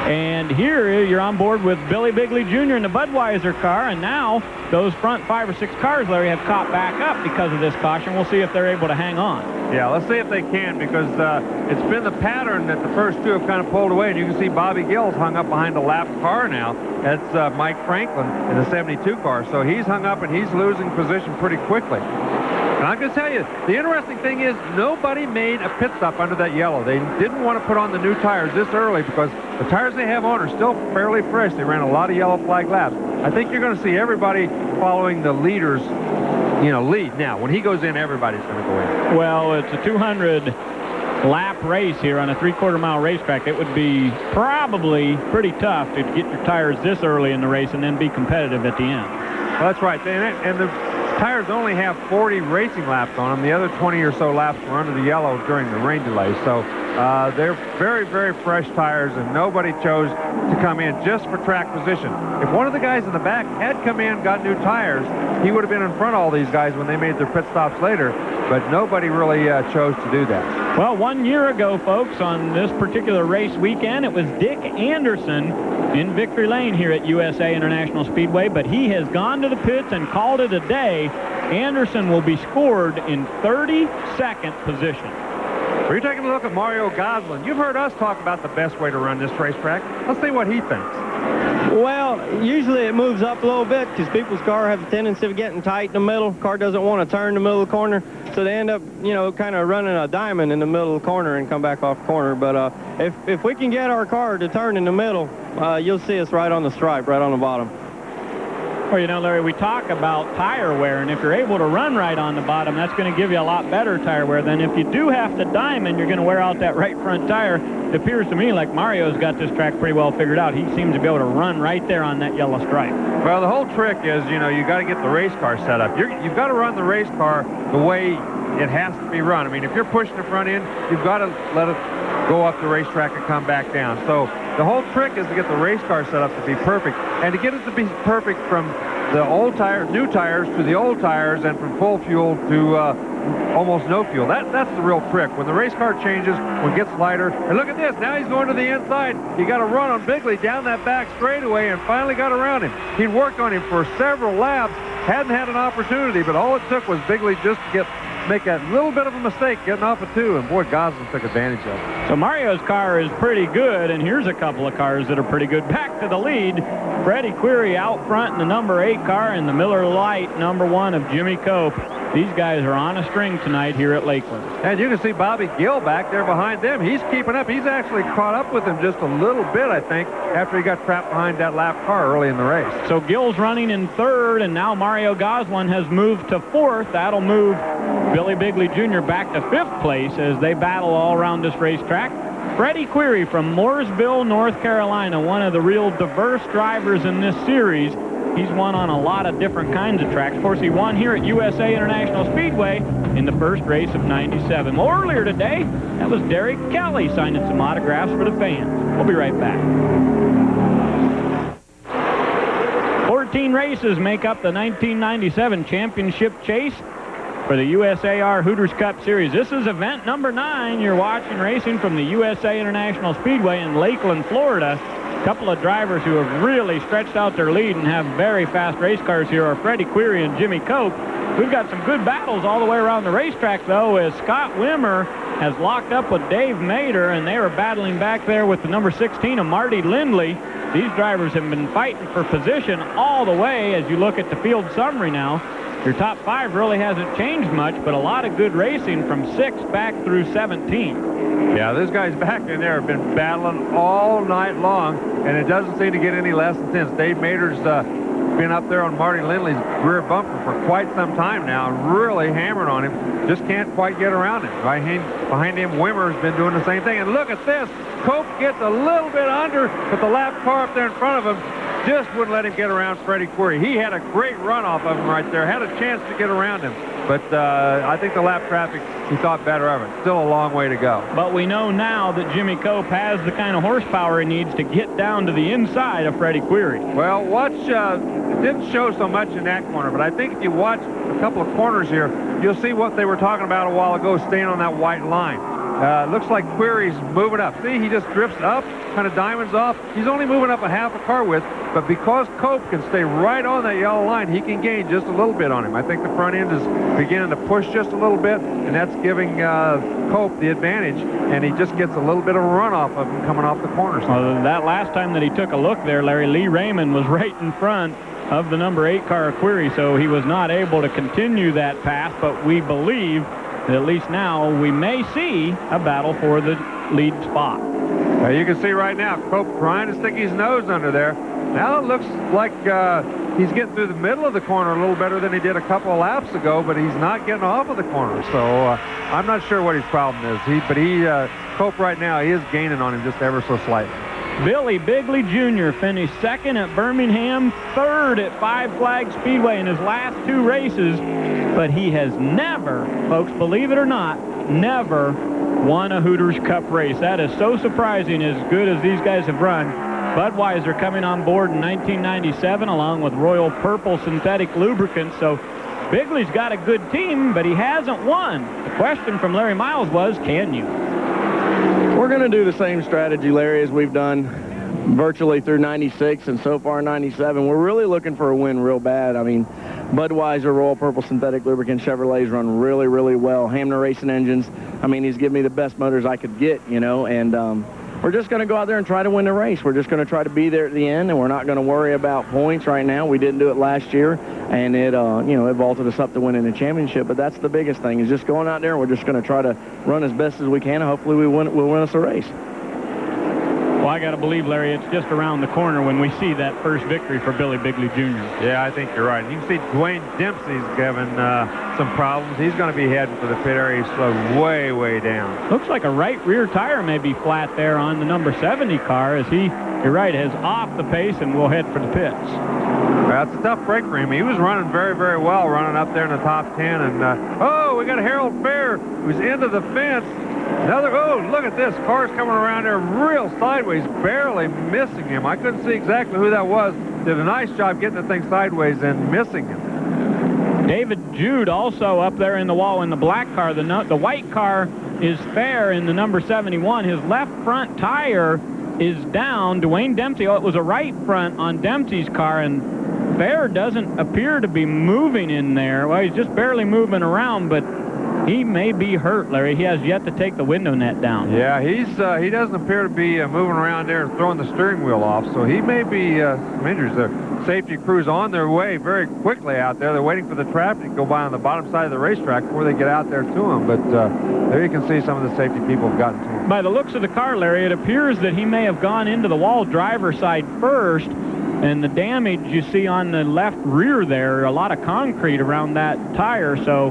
And here you're on board with Billy Bigley Jr. in the Budweiser car, and now those front 5 or 6 cars, Larry, have caught back up because of this caution. We'll see if they're able to hang on. Yeah, let's see if they can, because it's been the pattern that the first 2 have kind of pulled away, and you can see Bobby Gill's hung up behind a lap car now. That's Mike Franklin in the 72 car, so he's hung up and he's losing position pretty quickly. And I'm going to tell you, the interesting thing is nobody made a pit stop under that yellow. They didn't want to put on the new tires this early because the tires they have on are still fairly fresh. They ran a lot of yellow flag laps. I think you're going to see everybody following the leader's, lead. Now, when he goes in, everybody's going to go in. Well, it's a 200-lap race here on a 3/4-mile racetrack. It would be probably pretty tough to get your tires this early in the race and then be competitive at the end. Well, that's right. And the tires only have 40 racing laps on them. The other 20 or so laps were under the yellow during the rain delay. So they're very, very fresh tires, and nobody chose to come in just for track position. If one of the guys in the back had come in, got new tires, he would have been in front of all these guys when they made their pit stops later, but nobody really chose to do that. Well, 1 year ago, folks, on this particular race weekend, it was Dick Anderson in victory lane here at USA International Speedway, but he has gone to the pits and called it a day. Anderson will be scored in 32nd position. We're taking a look at Mario Goslin. You've heard us talk about the best way to run this racetrack. Let's see what he thinks. Well, usually it moves up a little bit because people's car have a tendency of getting tight in the middle. Car doesn't want to turn in the middle of the corner, so they end up, you know, kind of running a diamond in the middle of the corner and come back off the corner. But if we can get our car to turn in the middle, you'll see us right on the stripe, right on the bottom. Well, you know, Larry, we talk about tire wear, and if you're able to run right on the bottom, that's going to give you a lot better tire wear than if you do have to diamond, you're going to wear out that right front tire. It appears to me like Mario's got this track pretty well figured out. He seems to be able to run right there on that yellow stripe. Well, the whole trick is, you know, you got to get the race car set up. You've got to run the race car the way it has to be run. I mean, if you're pushing the front end, you've got to let it go up the racetrack and come back down. So the whole trick is to get the race car set up to be perfect, and to get it to be perfect from the old tires, new tires to the old tires, and from full fuel to almost no fuel. That's the real trick. When the race car changes, when it gets lighter, and look at this, now he's going to the inside. You got to run on Bigley down that back straightaway, and finally got around him. He'd worked on him for several laps, hadn't had an opportunity, but all it took was Bigley just to make that little bit of a mistake getting off of 2, and boy, Goslin took advantage of it. So Mario's car is pretty good, and here's a couple of cars that are pretty good. Back to the lead, Freddie Query out front in the number 8 car, and the Miller Lite number 1 of Jimmy Cope. These guys are on a string tonight here at Lakeland. And you can see Bobby Gill back there behind them. He's keeping up. He's actually caught up with him just a little bit, I think, after he got trapped behind that lap car early in the race. So Gill's running in 3rd, and now Mario Goslin has moved to 4th. That'll move Billy Bigley Jr. back to 5th place as they battle all around this racetrack. Freddie Query from Mooresville, North Carolina, one of the real diverse drivers in this series. He's won on a lot of different kinds of tracks. Of course, he won here at USA International Speedway in the first race of '97. Well, earlier today, that was Derek Kelly signing some autographs for the fans. We'll be right back. 14 races make up the 1997 championship chase for the USAR Hooters Cup Series. This is event number 9. You're watching racing from the USA International Speedway in Lakeland, Florida. A couple of drivers who have really stretched out their lead and have very fast race cars here are Freddie Query and Jimmy Cope. We've got some good battles all the way around the racetrack, though, as Scott Wimmer has locked up with Dave Mader, and they are battling back there with the number 16 of Marty Lindley. These drivers have been fighting for position all the way as you look at the field summary now. Your top 5 really hasn't changed much, but a lot of good racing from 6 back through 17. Yeah, those guys back in there have been battling all night long, and it doesn't seem to get any less intense. Dave Mader's been up there on Marty Lindley's rear bumper for quite some time now, really hammering on him. Just can't quite get around him. Behind him, Wimmer's been doing the same thing. And look at this. Cope gets a little bit under, but the lap car up there in front of him just wouldn't let him get around Freddie Query. He had a great run off of him right there, had a chance to get around him. But I think the lap traffic, he thought better of it. Still a long way to go. But we know now that Jimmy Cope has the kind of horsepower he needs to get down to the inside of Freddie Query. Well, watch, it didn't show so much in that corner, but I think if you watch a couple of corners here, you'll see what they were talking about a while ago, staying on that white line. Looks like Query's moving up. See, he just drifts up, kind of diamonds off. He's only moving up a half a car width, but because Cope can stay right on that yellow line, he can gain just a little bit on him. I think the front end is beginning to push just a little bit, and that's giving Cope the advantage, and he just gets a little bit of a runoff of him coming off the corners. Well, that last time that he took a look there, Larry, Lee Raymond was right in front of the number 8 car Query, so he was not able to continue that path, but we believe that at least now we may see a battle for the lead spot. You can see right now Cope trying to stick his nose under there. Now it looks like he's getting through the middle of the corner a little better than he did a couple of laps ago, but he's not getting off of the corner. So I'm not sure what his problem is. Cope right now, he is gaining on him just ever so slightly. Billy Bigley Jr. finished 2nd at Birmingham, 3rd at Five Flag Speedway in his last 2 races, but he has never, folks, believe it or not, never won a Hooters Cup race. That is so surprising, as good as these guys have run. Budweiser coming on board in 1997 along with Royal Purple synthetic lubricants, so Bigley's got a good team, but he hasn't won. The question from Larry Miles was, can you? We're going to do the same strategy, Larry, as we've done virtually through 96 and so far 97. We're really looking for a win real bad. I mean, Budweiser, Royal Purple Synthetic Lubricant, Chevrolets run really, really well. Hamner Racing Engines, I mean, he's given me the best motors I could get, you know, and we're just going to go out there and try to win the race. We're just going to try to be there at the end, and we're not going to worry about points right now. We didn't do it last year, and it, you know, it vaulted us up to winning the championship, but that's the biggest thing, is just going out there, and we're just going to try to run as best as we can, and hopefully we'll win us a race. Well, I got to believe, Larry, it's just around the corner when we see that first victory for Billy Bigley Jr. Yeah, I think you're right. You can see Dwayne Dempsey's given some problems. He's going to be heading for the pit area. He's slowed way, way down. Looks like a right rear tire may be flat there on the number 70 car as he, you're right, is off the pace and will head for the pits. That's a tough break for him. He was running very, very well, running up there in the top 10. And, oh, we got Harold Fair, who's into the fence. Another, oh, look at this. Car's coming around there real sideways, barely missing him. I couldn't see exactly who that was. Did a nice job getting the thing sideways and missing him. David Jude also up there in the wall in the black car. The white car is Fair in the number 71. His left front tire is down. Dwayne Dempsey, oh, it was a right front on Dempsey's car, and Fair doesn't appear to be moving in there. Well, he's just barely moving around, but he may be hurt, Larry. He has yet to take the window net down. Yeah, he doesn't appear to be moving around there and throwing the steering wheel off, so he may be some injuries. The safety crew's on their way very quickly out there. They're waiting for the traffic to go by on the bottom side of the racetrack before they get out there to him, but there you can see some of the safety people have gotten to him. By the looks of the car, Larry, it appears that he may have gone into the wall driver's side first, and the damage you see on the left rear there, a lot of concrete around that tire, so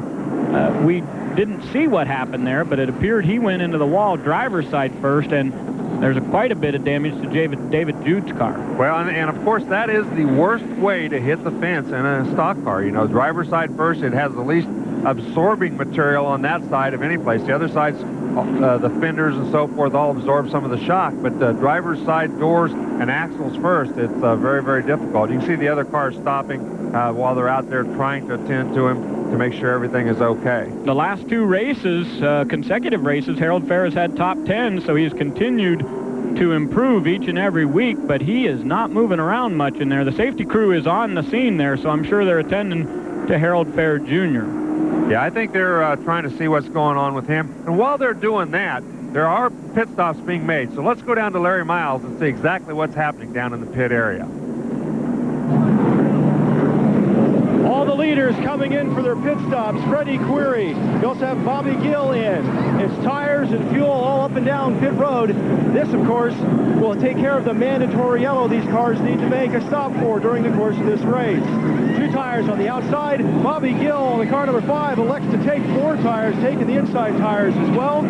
we didn't see what happened there, but it appeared he went into the wall driver's side first, and there's quite a bit of damage to David Jude's car. Well, and of course, that is the worst way to hit the fence in a stock car. You know, driver's side first, it has the least absorbing material on that side of any place. The other side's the fenders and so forth all absorb some of the shock, but the driver's side doors and axles first, it's very, very difficult. You can see the other cars stopping while they're out there trying to attend to him to make sure everything is okay. The last two races, consecutive races, Harold Fair has had top 10, so he's continued to improve each and every week, but he is not moving around much in there. The safety crew is on the scene there, so I'm sure they're attending to Harold Fair Jr. Yeah, I think they're trying to see what's going on with him. And while they're doing that, there are pit stops being made. So let's go down to Larry Miles and see exactly what's happening down in the pit area. All the leaders coming in for their pit stops. Freddie Query. You also have Bobby Gill in. It's tires and fuel all up and down pit road. This, of course, will take care of the mandatory yellow these cars need to make a stop for during the course of this race. 2 tires on the outside. Bobby Gill on the car number 5 elects to take 4 tires, taking the inside tires as well.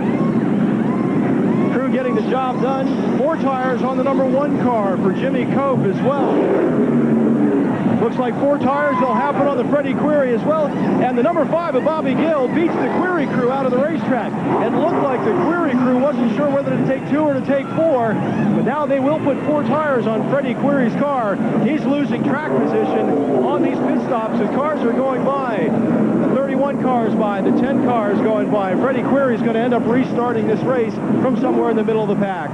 Crew getting the job done. 4 tires on the number 1 car for Jimmy Cope as well. Looks like 4 tires will happen on the Freddie Query as well. And the number 5 of Bobby Gill beats the Query crew out of the racetrack. It looked like the Query crew wasn't sure whether to take 2 or to take 4, but now they will put 4 tires on Freddie Query's car. He's losing track position on these pit stops. The cars are going by. The 31 cars by, the 10 cars going by. Freddie Query's going to end up restarting this race from somewhere in the middle of the pack.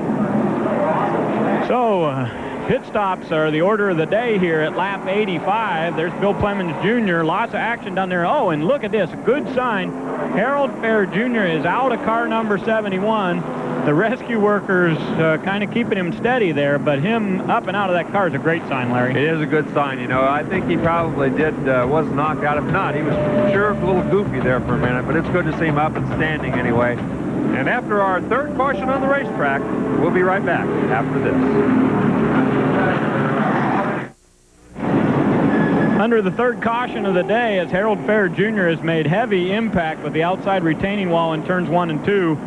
So, pit stops are the order of the day here at lap 85. There's Bill Clemens Jr. Lots of action down there. Oh, and look at this. Good sign. Harold Fair Jr. is out of car number 71. The rescue workers kind of keeping him steady there, but him up and out of that car is a great sign, Larry. It is a good sign. You know, I think he probably was knocked out. If not, he was sure a little goofy there for a minute, but it's good to see him up and standing anyway. And after our 3rd caution on the racetrack, we'll be right back after this. Under the 3rd caution of the day, as Harold Fair Jr. has made heavy impact with the outside retaining wall in turns 1 and 2.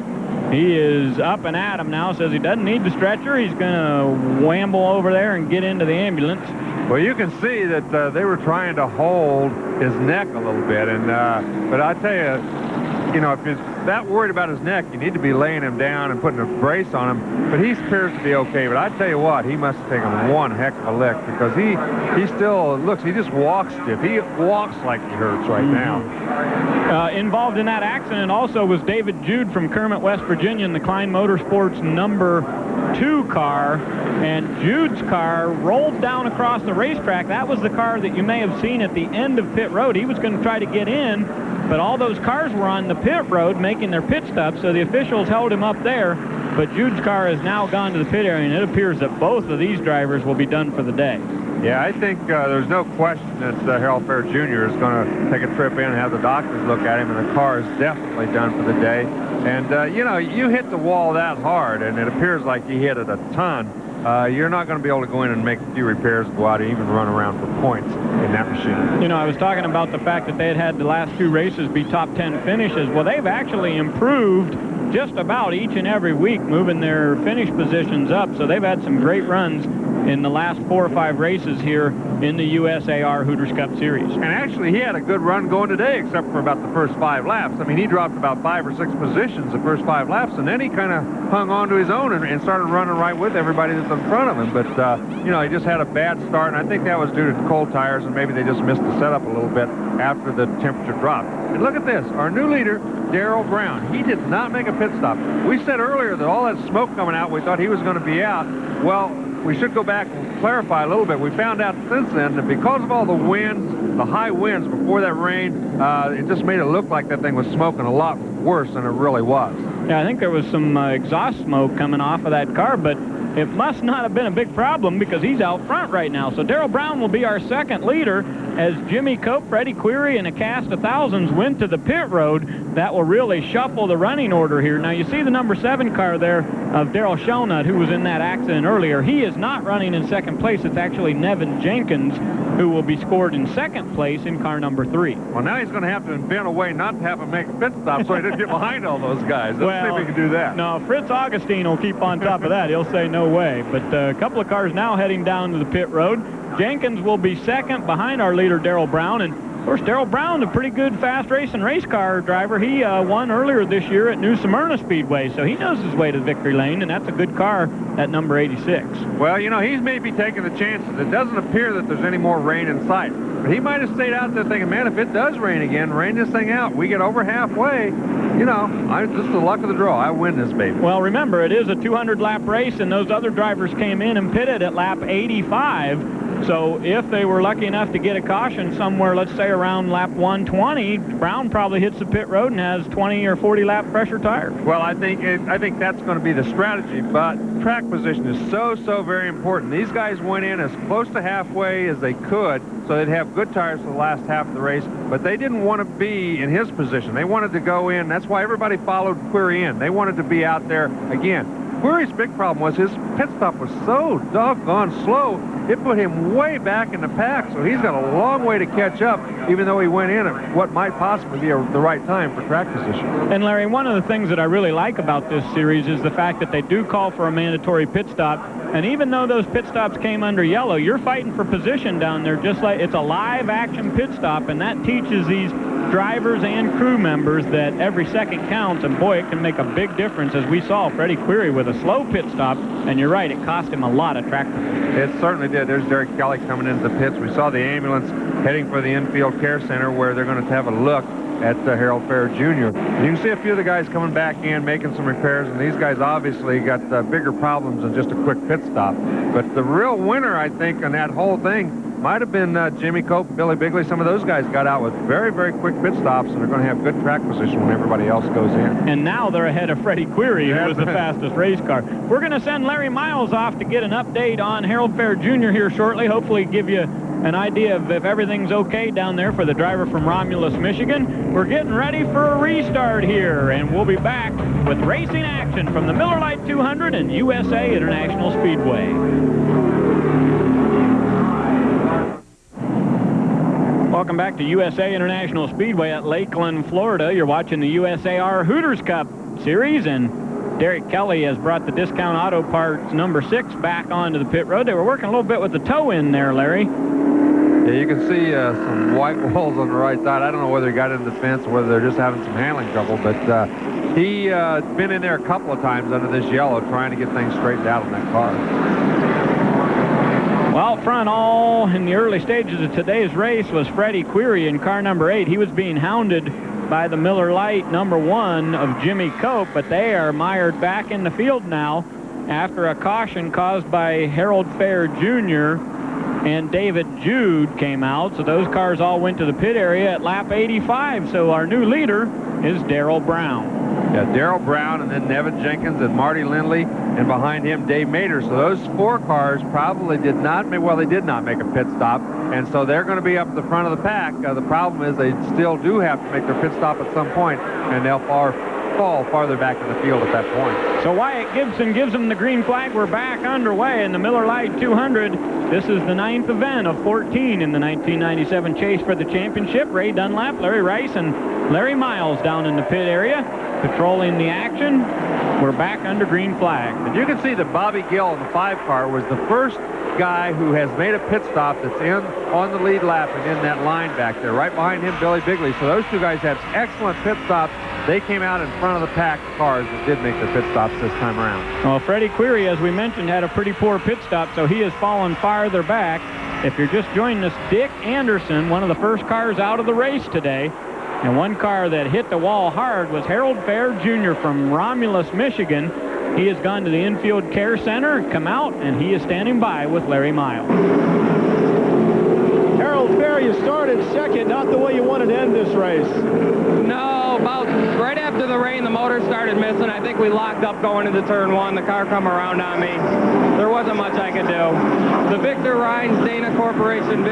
He is up and at him now, says he doesn't need the stretcher. He's going to wamble over there and get into the ambulance. Well, you can see that they were trying to hold his neck a little bit, and but I tell you, know, if you're that worried about his neck, you need to be laying him down and putting a brace on him. But he appears to be okay. But I tell you what, he must have taken one heck of a lick, because he still looks, he just walks stiff. He walks like he hurts right now. Involved in that accident also was David Jude from Kermit, West Virginia, in the Klein Motorsports number 2 car, and Jude's car rolled down across the racetrack. That was the car that you may have seen at the end of pit road. He was going to try to get in, but all those cars were on the pit road making their pit stops, so the officials held him up there. But Jude's car has now gone to the pit area, and it appears that both of these drivers will be done for the day. Yeah, I think there's no question that Harold Fair Jr. is going to take a trip in and have the doctors look at him, and the car is definitely done for the day. And, you know, you hit the wall that hard, and it appears like you hit it a ton. You're not going to be able to go in and make a few repairs, go out and even run around for points in that machine. You know, I was talking about the fact that they had the last 2 races be top 10 finishes. Well, they've actually improved just about each and every week, moving their finish positions up. So they've had some great runs in the last 4 or 5 races here in the USAR Hooters Cup Series. And actually, he had a good run going today, except for about the first 5 laps. I mean, he dropped about 5 or 6 positions the first 5 laps, and then he kind of hung on to his own and started running right with everybody that's in front of him. But, you know, he just had a bad start, and I think that was due to cold tires, and maybe they just missed the setup a little bit after the temperature dropped. And look at this. Our new leader, Darrell Brown, he did not make a pit stop. We said earlier that all that smoke coming out, we thought he was going to be out. Well, we should go back and clarify a little bit. We found out since then that because of all the winds, the high winds before that rain, it just made it look like that thing was smoking a lot worse than it really was. Yeah, I think there was some exhaust smoke coming off of that car, but it must not have been a big problem because he's out front right now. So Darrell Brown will be our second leader as Jimmy Cope, Freddie Query, and a cast of thousands went to the pit road. That will really shuffle the running order here. Now, you see the number 7 car there of Daryl Shelnut, who was in that accident earlier. He is not running in second place. It's actually Nevin Jenkins who will be scored in second place in car number 3. Well, now he's going to have to invent a way not to have him make a pit stop so he doesn't get behind all those guys. Let's see if we can do that. No, Fritz Augustine will keep on top of that. He'll say no way. But a couple of cars now heading down to the pit road. Jenkins will be second behind our leader, Darrell Brown. And, of course, Darrell Brown, a pretty good fast racing race car driver. He won earlier this year at New Smyrna Speedway, so he knows his way to victory lane, and that's a good car at number 86. Well, you know, he's maybe taking the chances. It doesn't appear that there's any more rain in sight. But he might have stayed out there thinking, man, if it does rain again, rain this thing out, we get over halfway, you know, this is the luck of the draw. I win this baby. Well, remember, it is a 200-lap race, and those other drivers came in and pitted at lap 85. So if they were lucky enough to get a caution somewhere, let's say around lap 120, Brown probably hits the pit road and has 20 or 40 lap pressure tires. Well, I think that's going to be the strategy, but track position is so very important. These guys went in as close to halfway as they could, so they'd have good tires for the last half of the race, but they didn't want to be in his position. They wanted to go in. That's why everybody followed Query in. They wanted to be out there again. Query's big problem was his pit stop was so doggone slow, it put him way back in the pack, so he's got a long way to catch up, even though he went in at what might possibly be the right time for track position. And, Larry, one of the things that I really like about this series is the fact that they do call for a mandatory pit stop, and even though those pit stops came under yellow, you're fighting for position down there, just like it's a live action pit stop, and that teaches these drivers and crew members that every second counts, and boy, it can make a big difference, as we saw Freddie Query with a slow pit stop, and you're right, it cost him a lot of track position. It certainly did. There's Derek Kelly coming into the pits. We saw the ambulance heading for the infield care center where they're going to have a look at Harold Fair Jr. And you can see a few of the guys coming back in, making some repairs, and these guys obviously got bigger problems than just a quick pit stop. But the real winner, I think, on that whole thing might have been Jimmy Cope, Billy Bigley. Some of those guys got out with very quick pit stops, and they're going to have good track position when everybody else goes in. And now they're ahead of Freddie Query, who was the fastest race car. We're going to send Larry Miles off to get an update on Harold Fair Jr. here shortly, hopefully give you an idea of if everything's okay down there for the driver from Romulus, Michigan. We're getting ready for a restart here, and we'll be back with racing action from the Miller Lite 200 and USA International Speedway. Welcome back to USA International Speedway at Lakeland, Florida. You're watching the USAR Hooters Cup Series, and Derek Kelly has brought the Discount Auto Parts number 6 back onto the pit road. They were working a little bit with the toe in there, Larry. Yeah, you can see some white walls on the right side. I don't know whether he got into the fence or whether they're just having some handling trouble, but he's been in there a couple of times under this yellow trying to get things straightened out on that car. Well, front all in the early stages of today's race was Freddie Query in car number 8. He was being hounded by the Miller Lite number 1 of Jimmy Cope, but they are mired back in the field now. after a caution caused by Harold Fair Jr. and David Jude came out. So those cars all went to the pit area at lap 85. So our new leader is Darrell Brown. Yeah, Darrell Brown, and then Nevin Jenkins and Marty Lindley, and behind him Dave Mater. So those 4 cars probably did not make, well, they did not make a pit stop, and so they're going to be up at the front of the pack. The problem is they still do have to make their pit stop at some point, and they'll fall farther back in the field at that point. So Wyatt Gibson gives them the green flag. We're back underway in the Miller Lite 200. This is the 9th event of 14 in the 1997 chase for the championship. Ray Dunlap, Larry Rice, and Larry Miles down in the pit area, patrolling the action. We're back under green flag. And you can see that Bobby Gill in the 5 car was the first guy who has made a pit stop that's on the lead lap and in that line back there. Right behind him, Billy Bigley. So those 2 guys had excellent pit stops. They came out in front of the pack cars that did make their pit stops this time around. Well, Freddie Query, as we mentioned, had a pretty poor pit stop, so he has fallen farther back. If you're just joining us, Dick Anderson, one of the first cars out of the race today. And one car that hit the wall hard was Harold Fair Jr. from Romulus, Michigan. He has gone to the infield care center, come out, and he is standing by with Larry Miles. Harold Fair, you started second, not the way you wanted to end this race. No, about right after the rain, the motor started missing. I think we locked up going into turn 1. The car come around on me. There wasn't much I could do. The Victor Rhines Dana Corporation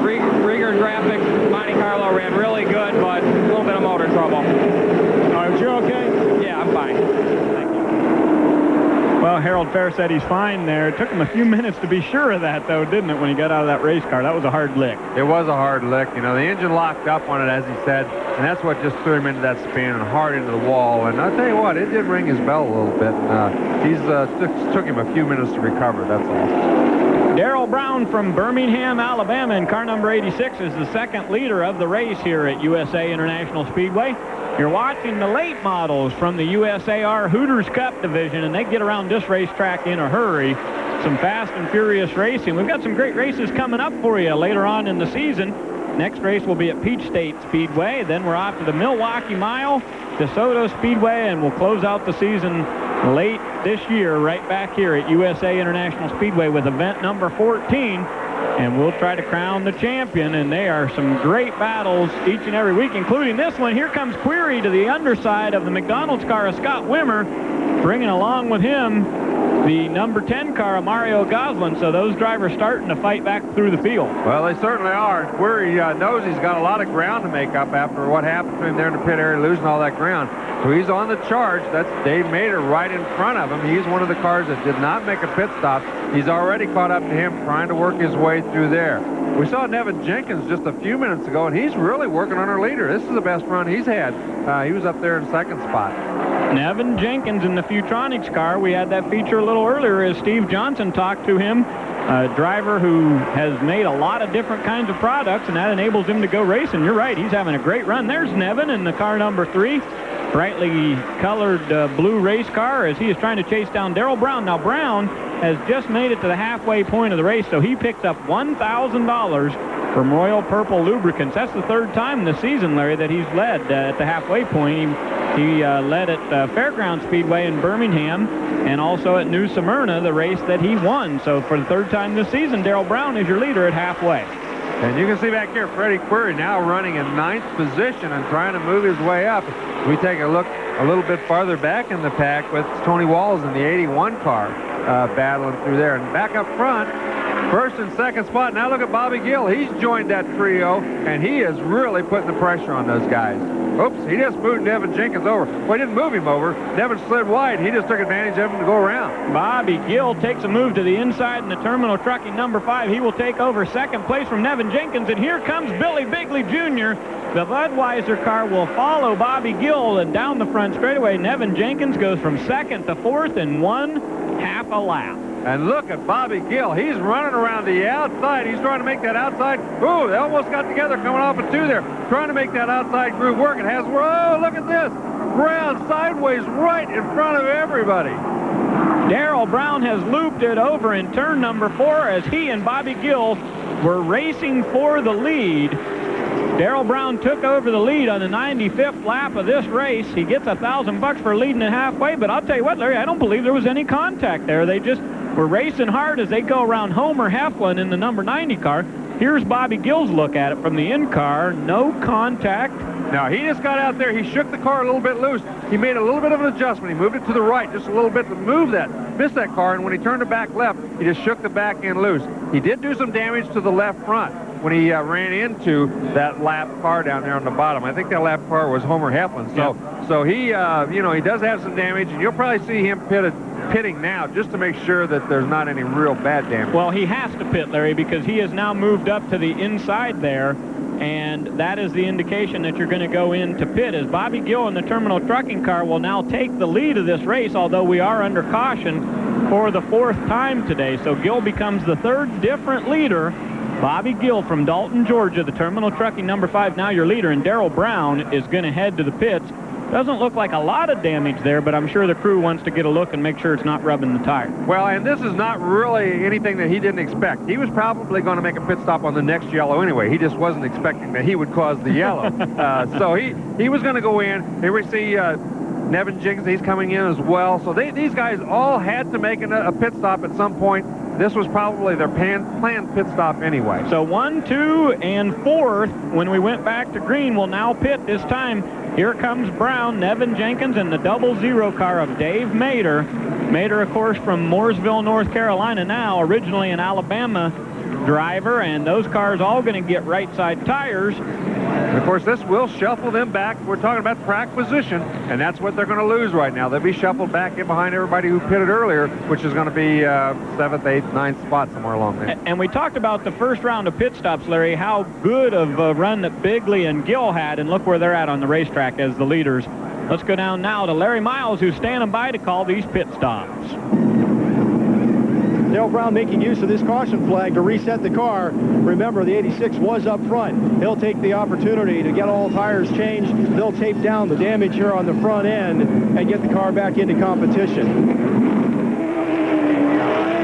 Rieger Graphics Monte Carlo ran really good, but a little bit of motor trouble. All right, you're okay? Yeah, I'm fine. Thank you. Well, Harold Fair said he's fine there. It took him a few minutes to be sure of that, though, didn't it, when he got out of that race car? That was a hard lick. It was a hard lick. You know, the engine locked up on it, as he said, and that's what just threw him into that spin and hard into the wall. And I'll tell you what, it did ring his bell a little bit. Took him a few minutes to recover, that's all. Darrell Brown from Birmingham, Alabama, in car number 86 is the second leader of the race here at USA International Speedway. You're watching the late models from the USAR Hooters Cup division, and they get around this racetrack in a hurry. Some fast and furious racing. We've got some great races coming up for you later on in the season. Next race will be at Peach State Speedway. Then we're off to the Milwaukee Mile, DeSoto Speedway, and we'll close out the season late this year right back here at USA International Speedway with event number 14. And we'll try to crown the champion, and they are some great battles each and every week, including this one. Here comes Query to the underside of the McDonald's car of Scott Wimmer, bringing along with him the number 10 car of Mario Goslin. So those drivers starting to fight back through the field. Well, they certainly are. Query knows he's got a lot of ground to make up after what happened to him there in the pit area, losing all that ground. So he's on the charge. That's Dave Mater right in front of him. He's one of the cars that did not make a pit stop. He's already caught up to him, trying to work his way through there. We saw Nevin Jenkins just a few minutes ago, and he's really working on our leader. This is the best run he's had. He was up there in second spot. Nevin Jenkins in the Futronics car. We had that feature a little earlier as Steve Johnson talked to him. A driver who has made a lot of different kinds of products, and that enables him to go racing. You're right, he's having a great run. There's Nevin in the car number 3. Brightly colored blue race car as he is trying to chase down Darrell Brown. Now, Brown has just made it to the halfway point of the race, so he picked up $1,000 from Royal Purple Lubricants. That's the 3rd time this season, Larry, that he's led at the halfway point. He led at Fairground Speedway in Birmingham and also at New Smyrna, the race that he won. So for the 3rd time this season, Darrell Brown is your leader at halfway. And you can see back here, Freddie Query now running in 9th position and trying to move his way up. We take a look a little bit farther back in the pack with Tony Walls in the 81 car battling through there. And back up front, 1st and 2nd spot. Now look at Bobby Gill. He's joined that trio, and he is really putting the pressure on those guys. Oops, he just moved Nevin Jenkins over. Well, he didn't move him over. Nevin slid wide. He just took advantage of him to go around. Bobby Gill takes a move to the inside in the terminal trucking number 5. He will take over 2nd place from Nevin Jenkins, and here comes Billy Bigley Jr. The Budweiser car will follow Bobby Gill, and down the front straightaway, Nevin Jenkins goes from 2nd to 4th in 1/2 a lap. And look at Bobby Gill. He's running around the outside. He's trying to make that outside. Ooh, they almost got together coming off of 2 there. Trying to make that outside groove work. It has, oh, look at this. Brown sideways right in front of everybody. Darrell Brown has looped it over in turn number 4 as he and Bobby Gill were racing for the lead. Darrell Brown took over the lead on the 95th lap of this race. He gets $1,000 for leading it halfway, but I'll tell you what, Larry, I don't believe there was any contact there. They just were racing hard as they go around Homer Heflin in the number 90 car. Here's Bobby Gill's look at it from the in-car. No contact. Now, he just got out there. He shook the car a little bit loose. He made a little bit of an adjustment. He moved it to the right just a little bit to miss that car, and when he turned it back left, he just shook the back end loose. He did do some damage to the left front when he ran into that lap car down there on the bottom. I think that lap car was Homer Heflin. So he, he does have some damage, and you'll probably see him pitting now just to make sure that there's not any real bad damage. Well, he has to pit, Larry, because he has now moved up to the inside there, and that is the indication that you're going to go in to pit, as Bobby Gill in the terminal trucking car will now take the lead of this race, although we are under caution for the 4th time today. So Gill becomes the 3rd different leader. Bobby Gill from Dalton, Georgia, the terminal trucking number 5, now your leader, and Darrell Brown is going to head to the pits. Doesn't look like a lot of damage there, but I'm sure the crew wants to get a look and make sure it's not rubbing the tire. Well, and this is not really anything that he didn't expect. He was probably going to make a pit stop on the next yellow anyway. He just wasn't expecting that he would cause the yellow. So he was going to go in. Here we see Nevin Jenkins. He's coming in as well. So these guys all had to make a pit stop at some point. This was probably their planned pit stop anyway. So 1, 2, and 4th, when we went back to green, will now pit this time. Here comes Brown, Nevin Jenkins, and the 00 car of Dave Mader. Mader, of course, from Mooresville, North Carolina now, originally an Alabama driver, and those cars all going to get right side tires. And of course, this will shuffle them back. We're talking about track position, and that's what they're going to lose right now. They'll be shuffled back in behind everybody who pitted earlier, which is going to be 7th, 8th, 9th spot somewhere along there. And we talked about the first round of pit stops, Larry, how good of a run that Bigley and Gill had, and look where they're at on the racetrack as the leaders. Let's go down now to Larry Miles, who's standing by to call these pit stops. Darrell Brown making use of this caution flag to reset the car. Remember, the 86 was up front. He'll take the opportunity to get all tires changed. They'll tape down the damage here on the front end and get the car back into competition.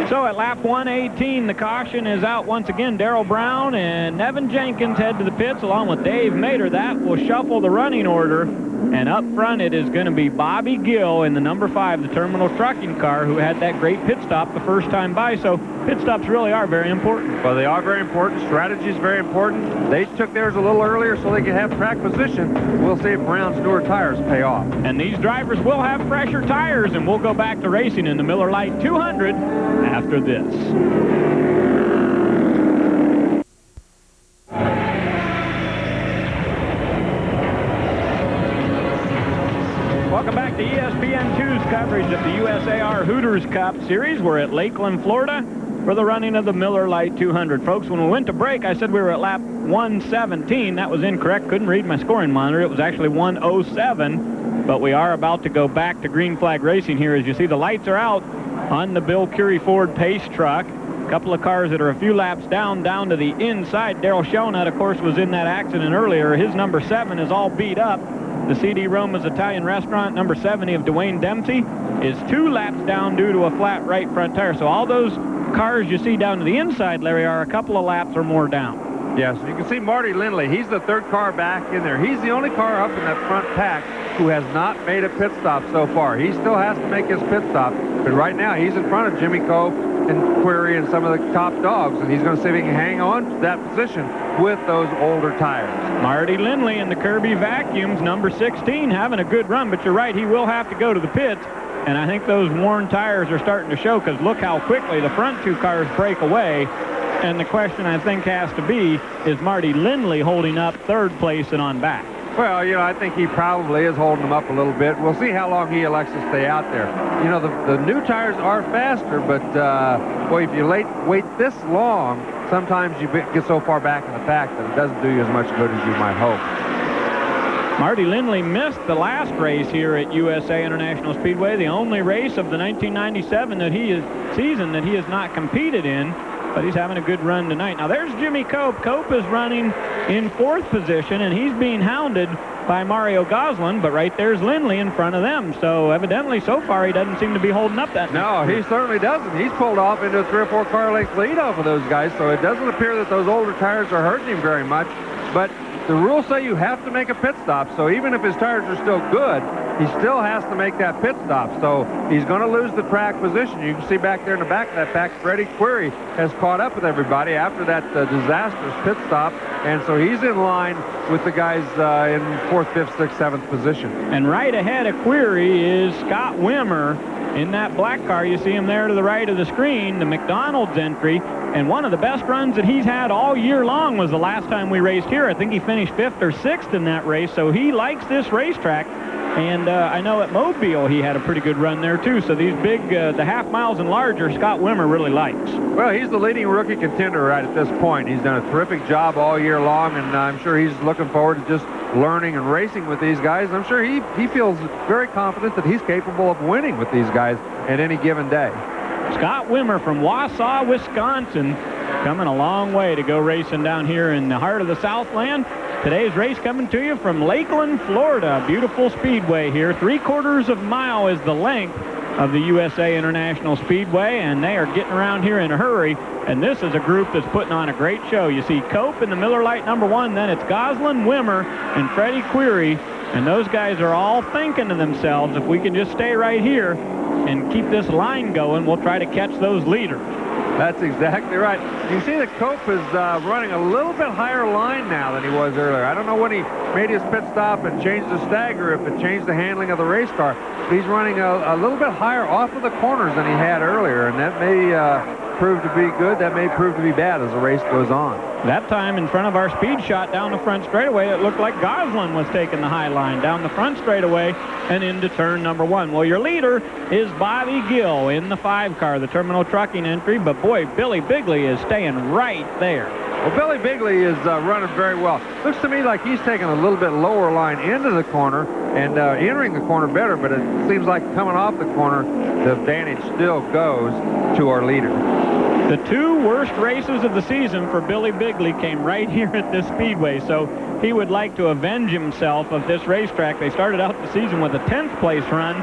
So at lap 118, the caution is out once again. Darrell Brown and Nevin Jenkins head to the pits along with Dave Mader. That will shuffle the running order. And up front, it is going to be Bobby Gill in the number 5, the terminal trucking car, who had that great pit stop the first time by. So pit stops really are very important. Well, they are very important. Strategy is very important. They took theirs a little earlier so they could have track position. We'll see if Brown's newer tires pay off. And these drivers will have fresher tires, and we'll go back to racing in the Miller Lite 200 after this. Welcome back to ESPN2's coverage of the USAR Hooters Cup Series. We're at Lakeland, Florida for the running of the Miller Lite 200. Folks, when we went to break, I said we were at lap 117. That was incorrect. Couldn't read my scoring monitor. It was actually 107. But we are about to go back to green flag racing here. As you see, the lights are out on the Bill Curie Ford Pace truck. A couple of cars that are a few laps down to the inside. Daryl Shonut, of course, was in that accident earlier. His number 7 is all beat up. The C.D. Roma's Italian Restaurant, number 70 of Dwayne Dempsey, is 2 laps down due to a flat right front tire. So all those cars you see down to the inside, Larry, are a couple of laps or more down. Yes, you can see Marty Lindley. He's the 3rd car back in there. He's the only car up in that front pack who has not made a pit stop so far. He still has to make his pit stop, but right now he's in front of Jimmy Cove and Query and some of the top dogs, and he's going to see if he can hang on to that position with those older tires. Marty Lindley in the Kirby Vacuums, number 16, having a good run, but you're right, he will have to go to the pits, and I think those worn tires are starting to show, because look how quickly the front 2 cars break away, and the question I think has to be, is Marty Lindley holding up 3rd place and on back? Well, I think he probably is holding them up a little bit. We'll see how long he elects to stay out there. The new tires are faster, but, boy, if you wait this long, sometimes you get so far back in the pack that it doesn't do you as much good as you might hope. Marty Lindley missed the last race here at USA International Speedway, the only race of the 1997 season that he has not competed in. But he's having a good run tonight. Now there's Jimmy Cope. Cope is running in 4th position, and he's being hounded by Mario Goslin, but right there's Lindley in front of them. So evidently, so far, he doesn't seem to be holding up that much. No, he certainly doesn't. He's pulled off into a 3 or 4 car length lead off of those guys, so it doesn't appear that those older tires are hurting him very much. But the rules say you have to make a pit stop, so even if his tires are still good, he still has to make that pit stop. So he's going to lose the track position. You can see back there in the back of that pack, Freddie Query has caught up with everybody after that disastrous pit stop, and so he's in line with the guys in 4th, 5th, 6th, 7th position. And right ahead of Query is Scott Wimmer in that black car. You see him there to the right of the screen, the McDonald's entry. And one of the best runs that he's had all year long was the last time we raced here. I think he finished 5th or 6th in that race, so he likes this racetrack. And I know at Mobile he had a pretty good run there too. So these big, the half miles and larger, Scott Wimmer really likes. Well, he's the leading rookie contender right at this point. He's done a terrific job all year long, and I'm sure he's looking forward to just learning and racing with these guys. I'm sure he feels very confident that he's capable of winning with these guys at any given day. Scott Wimmer from Wausau, Wisconsin, coming a long way to go racing down here in the heart of the Southland. Today's race coming to you from Lakeland, Florida. Beautiful speedway here. 3/4 of a mile is the length of the USA International Speedway, and they are getting around here in a hurry. And this is a group that's putting on a great show. You see Cope in the Miller Lite #1, then it's Goslin, Wimmer, and Freddie Query. And those guys are all thinking to themselves, if we can just stay right here and keep this line going, we'll try to catch those leaders. That's exactly right. You see that Cope is running a little bit higher line now than he was earlier. I don't know when he made his pit stop and changed the stagger, if it changed the handling of the race car. But he's running a little bit higher off of the corners than he had earlier, and that may prove to be good. That may prove to be bad as the race goes on. That time in front of our speed shot down the front straightaway, it looked like Goslin was taking the high line down the front straightaway and into turn #1. Well, your leader is Bobby Gill in the 5 car, the Terminal Trucking entry, but boy, Billy Bigley is staying right there. Well, Billy Bigley is running very well. Looks to me like he's taking a little bit lower line into the corner and entering the corner better, but it seems like coming off the corner, the advantage still goes to our leader. The 2 worst races of the season for Billy Bigley came right here at this speedway, so he would like to avenge himself of this racetrack. They started out the season with a 10th place run,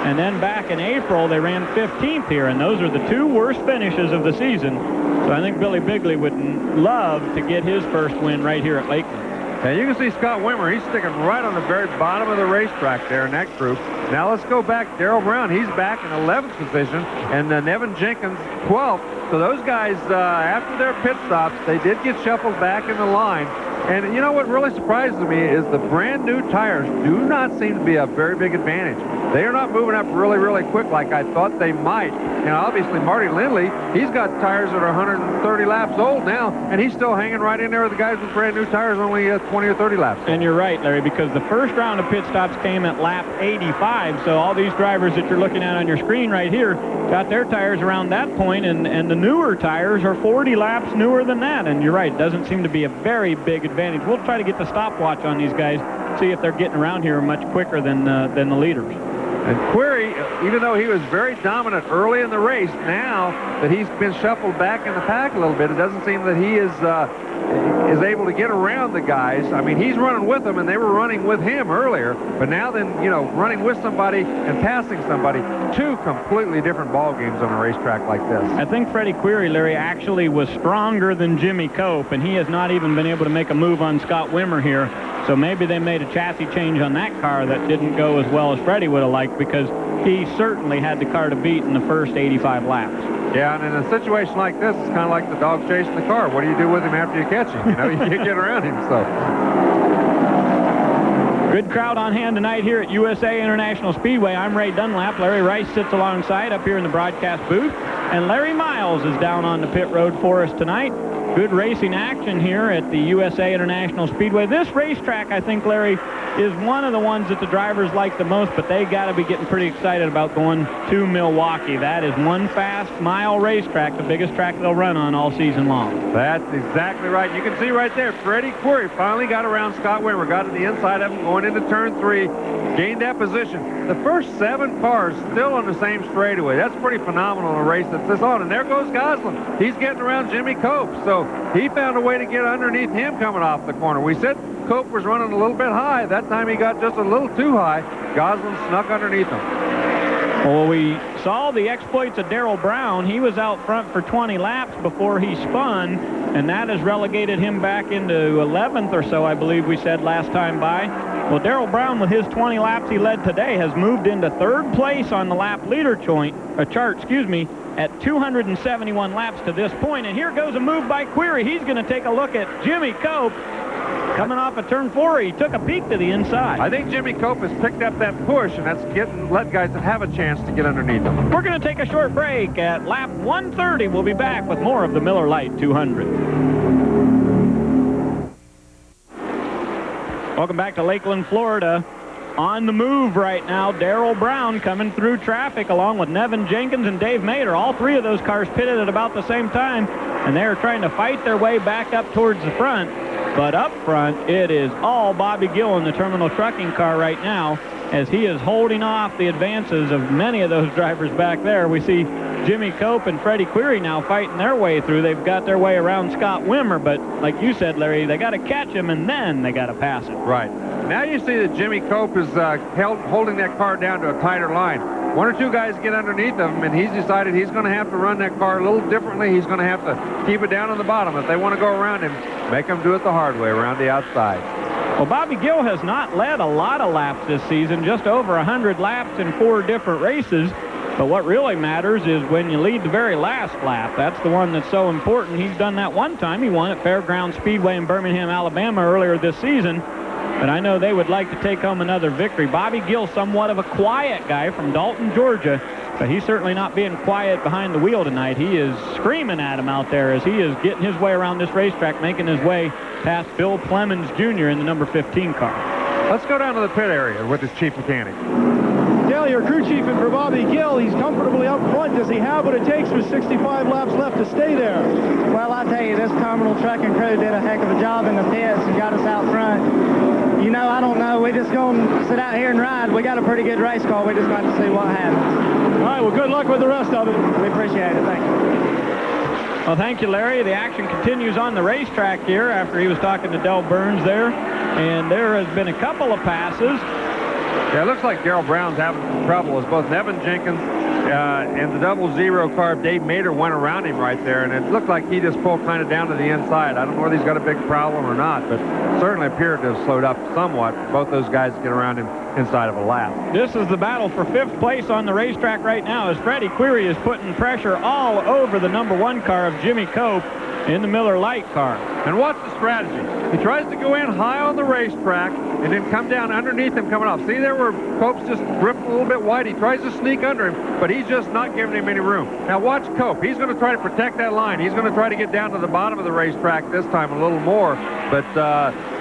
and then back in April they ran 15th here, and those are the 2 worst finishes of the season. So I think Billy Bigley would love to get his first win right here at Lakeland. And you can see Scott Wimmer, he's sticking right on the very bottom of the racetrack there in that group. Now let's go back. Darrell Brown, he's back in 11th position, and Nevin Jenkins 12th. So those guys, after their pit stops, they did get shuffled back in the line. And you know what really surprises me is the brand new tires do not seem to be a very big advantage. They are not moving up really, really quick like I thought they might. And obviously Marty Lindley, he's got tires that are 130 laps old now, and he's still hanging right in there with the guys with brand new tires only 20 or 30 laps old. And you're right, Larry, because the first round of pit stops came at lap 85. So all these drivers that you're looking at on your screen right here got their tires around that point, and the newer tires are 40 laps newer than that. And you're right, it doesn't seem to be a very big advantage. We'll try to get the stopwatch on these guys, see if they're getting around here much quicker than the leaders. And Query, even though he was very dominant early in the race, now that he's been shuffled back in the pack a little bit, it doesn't seem that he is able to get around the guys. I mean, he's running with them, and they were running with him earlier. But now then, you know, running with somebody and passing somebody, 2 completely different ball games on a racetrack like this. I think Freddie Query, Larry, actually was stronger than Jimmy Cope, and he has not even been able to make a move on Scott Wimmer here. So maybe they made a chassis change on that car that didn't go as well as Freddie would have liked, because he certainly had the car to beat in the first 85 laps. Yeah, and in a situation like this, it's kind of like the dog chasing the car. What do you do with him after you catch him? You know, you can't get around him, so. Good crowd on hand tonight here at USA International Speedway. I'm Ray Dunlap. Larry Rice sits alongside up here in the broadcast booth, and Larry Miles is down on the pit road for us tonight. Good racing action here at the USA International Speedway. This racetrack, I think, Larry, is one of the ones that the drivers like the most, but they got to be getting pretty excited about going to Milwaukee. That is one fast mile racetrack, the biggest track they'll run on all season long. That's exactly right. You can see right there, Freddie Query finally got around Scott Wimmer, got to the inside of him, going into turn 3, gained that position. The first 7 cars still on the same straightaway. That's pretty phenomenal in a race that's this on. And there goes Goslin. He's getting around Jimmy Cope. So he found a way to get underneath him coming off the corner. We said Cope was running a little bit high. That time he got just a little too high. Goslin snuck underneath him. Well, we saw the exploits of Darrell Brown. He was out front for 20 laps before he spun and that has relegated him back into 11th or so, I believe we said last time by. Well, Darrell Brown, with his 20 laps he led today, has moved into 3rd place on the lap leader chart, at 271 laps to this point. And here goes a move by Query. He's going to take a look at Jimmy Cope. Coming off of turn 4, he took a peek to the inside. I think Jimmy Cope has picked up that push, and that's let guys that have a chance to get underneath him. We're going to take a short break. At lap 130, we'll be back with more of the Miller Lite 200. Welcome back to Lakeland, Florida. On the move right now, Darrell Brown coming through traffic along with Nevin Jenkins and Dave Mader. All 3 of those cars pitted at about the same time, and they're trying to fight their way back up towards the front. But up front, it is all Bobby Gill in the terminal trucking car right now, as he is holding off the advances of many of those drivers back there. We see Jimmy Cope and Freddie Query now fighting their way through. They've got their way around Scott Wimmer, but like you said, Larry, they got to catch him, and then they got to pass him. Right. Now you see that Jimmy Cope is holding that car down to a tighter line. 1 or 2 guys get underneath him, and he's decided he's going to have to run that car a little differently. He's going to have to keep it down on the bottom. If they want to go around him, make him do it the hard way, around the outside. Well, Bobby Gill has not led a lot of laps this season, just over 100 laps in 4 different races. But what really matters is when you lead the very last lap. That's the one that's so important. He's done that one time. He won at Fairground Speedway in Birmingham, Alabama earlier this season. But I know they would like to take home another victory. Bobby Gill, somewhat of a quiet guy from Dalton, Georgia, but he's certainly not being quiet behind the wheel tonight. He is screaming at him out there as he is getting his way around this racetrack, making his way past Bill Clemens Jr. in the number 15 car. Let's go down to the pit area with his chief mechanic. Dale, your crew chief, and for Bobby Gill, he's comfortably up front. Does he have what it takes with 65 laps left to stay there? Well, I tell you, this terminal trucking crew did a heck of a job in the pits and got us out front. You know, I don't know. We just going to sit out here and ride. We got a pretty good race car. We just got to see what happens. All right, well, good luck with the rest of it. We appreciate it. Thank you. Well, thank you, Larry. The action continues on the racetrack here after he was talking to Del Burns there. And there has been a couple of passes. Yeah, it looks like Darrell Brown's having some trouble as both Nevin Jenkins and the 00 car of Dave Mader went around him right there, and it looked like he just pulled kind of down to the inside. I don't know whether he's got a big problem or not, but certainly appeared to have slowed up somewhat. Both those guys get around him inside of a lap. This is the battle for 5th place on the racetrack right now as Freddie Query is putting pressure all over the number 1 car of Jimmy Cope in the Miller Lite car. And watch the strategy. He tries to go in high on the racetrack and then come down underneath him coming off. See there where Cope's just drifting a little bit wide? He tries to sneak under him, but he's just not giving him any room. Now watch Cope. He's going to try to protect that line. He's going to try to get down to the bottom of the racetrack this time a little more, but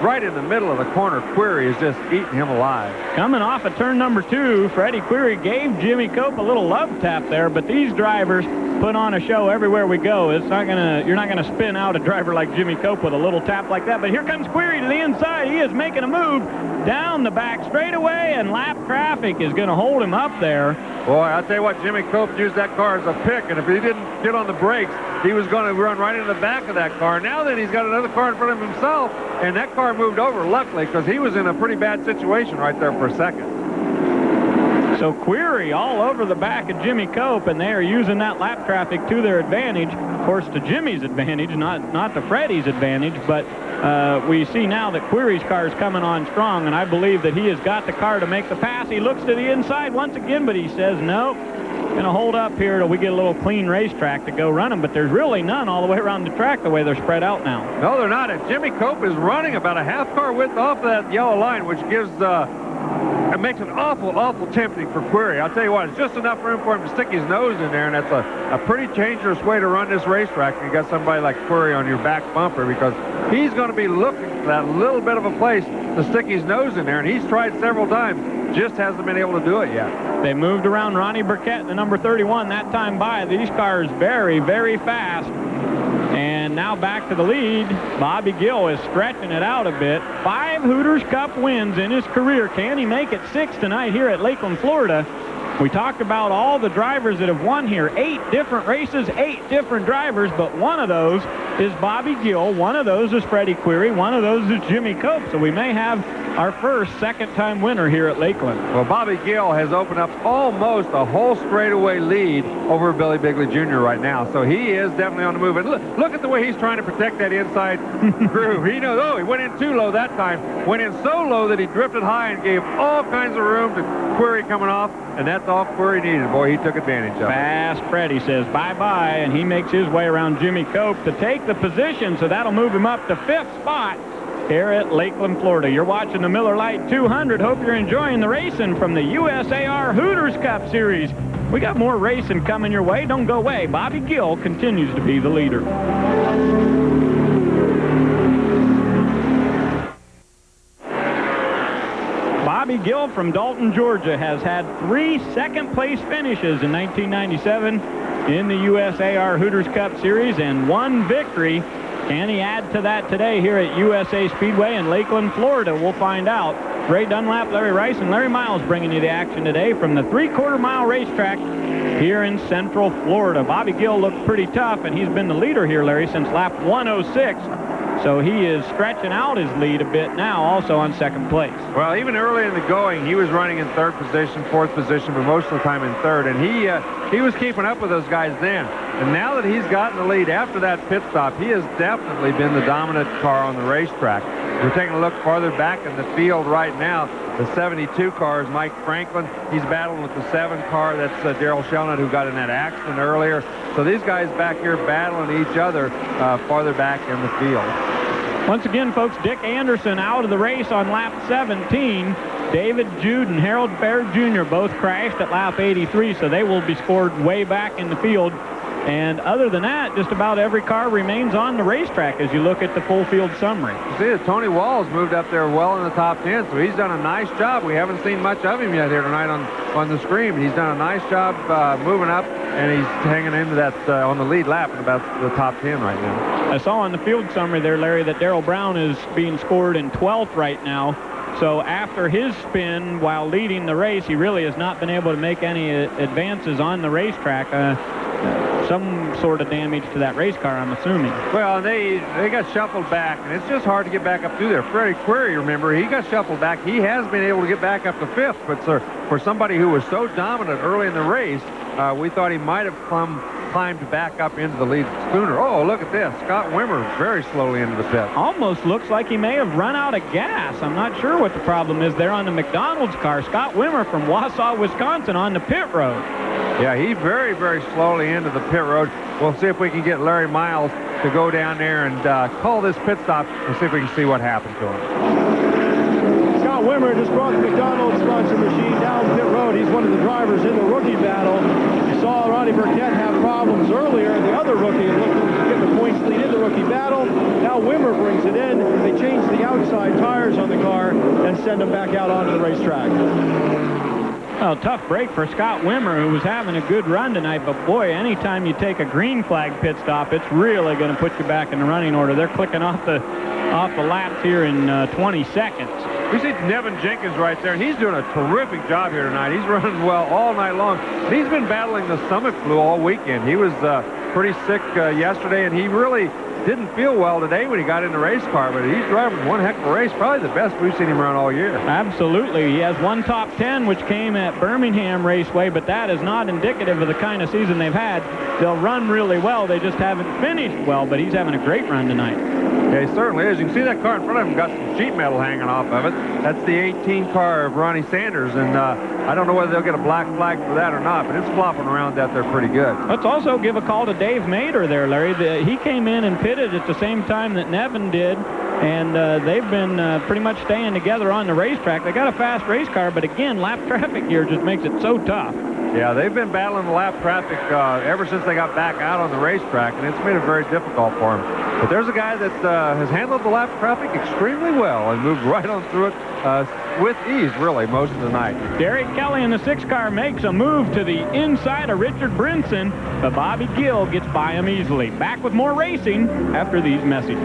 right in the middle of the corner, Query is just eating him alive. Coming off of turn number 2, Freddie Query gave Jimmy Cope a little love tap there, but these drivers put on a show everywhere we go. You're not gonna spin out a driver like Jimmy Cope with a little tap like that. But here comes Query to the inside. He is making a move down the back straightaway, and lap traffic is going to hold him up there. Boy, I'll tell you what, Jimmy Cope used that car as a pick, and if he didn't get on the brakes, he was going to run right into the back of that car. Now then, he's got another car in front of himself, and that car moved over, luckily, because he was in a pretty bad situation right there for a second. So Query all over the back of Jimmy Cope, and they are using that lap traffic to their advantage. Of course, to Jimmy's advantage, not to Freddie's advantage, but we see now that Query's car is coming on strong, and I believe that he has got the car to make the pass. He looks to the inside once again, but he says, no, going to hold up here till we get a little clean racetrack to go run them, but there's really none all the way around the track the way they're spread out now. No, they're not. And Jimmy Cope is running about a half car width off that yellow line, which gives it makes it awful, awful tempting for Query. I'll tell you what, it's just enough room for him to stick his nose in there, and that's a pretty dangerous way to run this racetrack when you got somebody like Query on your back bumper, because he's going to be looking for that little bit of a place to stick his nose in there, and he's tried several times, just hasn't been able to do it yet. They moved around Ronnie Burkett, the number 31, that time by. These cars very, very fast. And now back to the lead. Bobby Gill is stretching it out a bit. 5 Hooters Cup wins in his career. Can he make it 6 tonight here at Lakeland, Florida? We talked about all the drivers that have won here. 8 different races, 8 different drivers, but one of those is Bobby Gill. One of those is Freddie Query. One of those is Jimmy Cope. So we may have our first second-time winner here at Lakeland. Well, Bobby Gill has opened up almost a whole straightaway lead over Billy Bigley Jr. right now. So he is definitely on the move. And look at the way he's trying to protect that inside groove. He knows, oh, he went in too low that time. Went in so low that he drifted high and gave all kinds of room to Query coming off. And that's all Query needed. Boy, he took advantage of it. Fast Freddy says bye-bye, and he makes his way around Jimmy Cope to take the position. So that'll move him up to 5th spot here at Lakeland, Florida. You're watching the Miller Lite 200. Hope you're enjoying the racing from the USAR Hooters Cup Series. We got more racing coming your way. Don't go away. Bobby Gill continues to be the leader. Bobby Gill from Dalton, Georgia has had 3 second-place finishes in 1997 in the USAR Hooters Cup Series and 1 victory. Can he add to that today here at USA Speedway in Lakeland, Florida? We'll find out. Ray Dunlap, Larry Rice, and Larry Miles bringing you the action today from the 3/4-mile racetrack here in Central Florida. Bobby Gill looks pretty tough, and he's been the leader here, Larry, since lap 106. So he is stretching out his lead a bit now, also on second place. Well, even early in the going, he was running in 3rd position, 4th position, but most of the time in 3rd. And he was keeping up with those guys then. And now that he's gotten the lead after that pit stop, he has definitely been the dominant car on the racetrack. We're taking a look farther back in the field right now. The 72 car is Mike Franklin. He's battling with the 7 car. That's Daryl Shelnut, who got in that accident earlier. So these guys back here battling each other farther back in the field. Once again, folks, Dick Anderson out of the race on lap 17. David Jude and Harold Baird Jr. both crashed at lap 83, so they will be scored way back in the field. And other than that, just about every car remains on the racetrack as you look at the full field summary. You see that Tony Walls moved up there well in the top 10, so he's done a nice job. We haven't seen much of him yet here tonight on the screen, but he's done a nice job moving up, and he's hanging into that on the lead lap in about the top 10 right now. I saw on the field summary there, Larry, that Darrell Brown is being scored in 12th right now. So after his spin while leading the race, he really has not been able to make any advances on the racetrack. Some sort of damage to that race car, I'm assuming. Well, they got shuffled back, and it's just hard to get back up through there. Freddie Query, remember, he got shuffled back. He has been able to get back up to 5th, but for somebody who was so dominant early in the race, we thought he might have climbed back up into the lead schooner. Oh, look at this. Scott Wimmer very slowly into the pit. Almost looks like he may have run out of gas. I'm not sure what the problem is there on the McDonald's car. Scott Wimmer from Wausau, Wisconsin on the pit road. Yeah, he very, very slowly into the pit road. We'll see if we can get Larry Miles to go down there and call this pit stop and see if we can see what happened to him. Scott Wimmer just brought the McDonald's sponsor machine down pit road. He's one of the drivers in the rookie battle. You saw Ronnie Burkett have problems earlier. The other rookie looking to get the points lead in the rookie battle. Now Wimmer brings it in. They change the outside tires on the car and send him back out onto the racetrack. Well, tough break for Scott Wimmer, who was having a good run tonight, but boy, anytime you take a green flag pit stop, it's really going to put you back in the running order. They're clicking off the laps here in 20 seconds. We see Nevin Jenkins right there, and he's doing a terrific job here tonight. He's running well all night long. And he's been battling the stomach flu all weekend. He was pretty sick yesterday, and he really didn't feel well today when he got in the race car, but he's driving one heck of a race, probably the best we've seen him run all year. Absolutely. He has one top 10, which came at Birmingham Raceway, but that is not indicative of the kind of season they've had. They'll run really well. They just haven't finished well, but he's having a great run tonight. Yeah, he certainly is. You can see that car in front of him got some sheet metal hanging off of it. That's the 18 car of Ronnie Sanders, and I don't know whether they'll get a black flag for that or not, but it's flopping around out there pretty good. Let's also give a call to Dave Mader there, Larry. He came in and pitted at the same time that Nevin did, and they've been pretty much staying together on the racetrack. They got a fast race car, but again, lap traffic here just makes it so tough. Yeah, they've been battling the lap traffic ever since they got back out on the racetrack, and it's made it very difficult for them. But there's a guy that has handled the lap traffic extremely well and moved right on through it with ease, really, most of the night. Derek Kelly in the 6 car makes a move to the inside of Richard Brinson, but Bobby Gill gets by him easily. Back with more racing after these messages.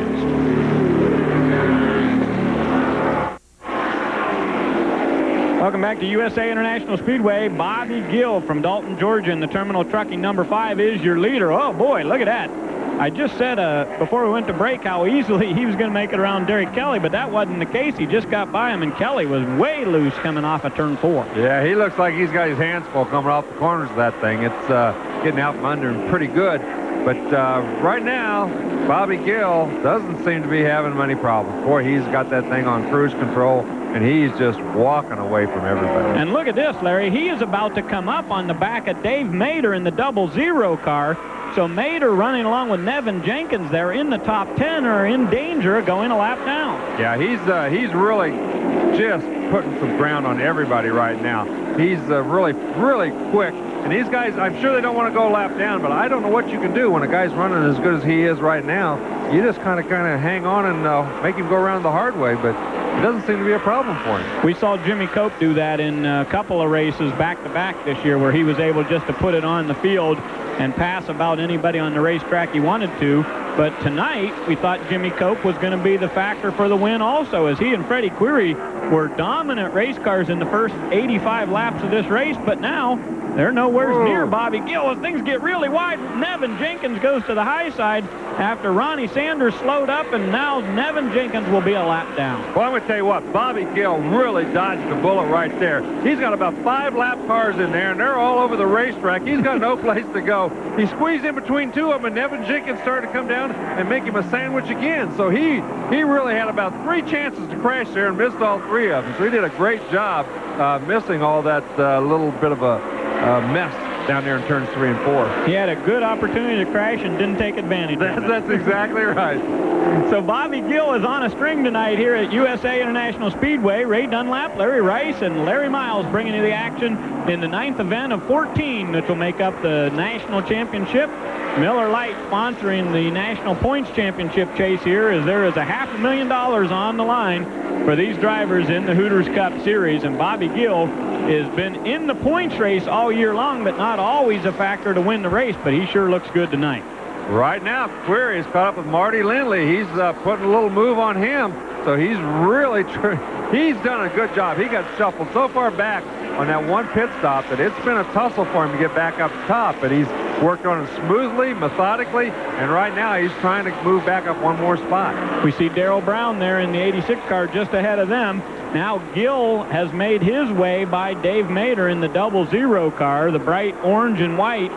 Welcome back to USA International Speedway. Bobby Gill from Dalton, Georgia in the terminal trucking number 5 is your leader. Oh boy, look at that. I just said before we went to break how easily he was going to make it around Derek Kelly, but that wasn't the case. He just got by him, and Kelly was way loose coming off of turn 4. Yeah, he looks like he's got his hands full coming off the corners of that thing. It's getting out from under him pretty good. But right now, Bobby Gill doesn't seem to be having many problems. Boy, he's got that thing on cruise control, and he's just walking away from everybody. And look at this, Larry. He is about to come up on the back of Dave Mader in the 00 car. So Mader running along with Nevin Jenkins there in the top 10 are in danger of going a lap down. Yeah, he's really just putting some ground on everybody right now. He's really, really quick. And these guys, I'm sure they don't want to go a lap down, but I don't know what you can do when a guy's running as good as he is right now. You just kind of hang on and make him go around the hard way, but it doesn't seem to be a problem for him. We saw Jimmy Cope do that in a couple of races back-to-back this year, where he was able just to put it on the field and pass about anybody on the racetrack he wanted to. But tonight, we thought Jimmy Cope was going to be the factor for the win also, as he and Freddie Query were dominant race cars in the first 85 laps of this race, but now they're nowhere near Bobby Gill. As things get really wide, Nevin Jenkins goes to the high side after Ronnie Sanders slowed up, and now Nevin Jenkins will be a lap down. Well, I'm going to tell you what, Bobby Gill really dodged the bullet right there. He's got about 5 lap cars in there, and they're all over the racetrack. He's got no place to go. He squeezed in between 2 of them, and Nevin Jenkins started to come down and make him a sandwich again. So he really had about 3 chances to crash there and missed all 3 of them. So he did a great job missing all that little bit of a mess down there in turns 3 and 4. He had a good opportunity to crash and didn't take advantage of it. That's exactly right. So Bobby Gill is on a string tonight here at USA International Speedway. Ray Dunlap, Larry Rice, and Larry Miles bringing you the action in the 9th event of 14, which will make up the national championship. Miller Lite sponsoring the National Points Championship chase here, as there is $500,000 on the line for these drivers in the Hooters Cup Series. And Bobby Gill has been in the points race all year long, but not always a factor to win the race, but he sure looks good tonight. Right now, Query is caught up with Marty Lindley. He's putting a little move on him, so he's really he's done a good job. He got shuffled so far back on that one pit stop that it's been a tussle for him to get back up top, but he's worked on it smoothly, methodically, and right now he's trying to move back up one more spot. We see Darrell Brown there in the 86 car just ahead of them. Now Gill has made his way by Dave Mader in the 00 car, the bright orange and white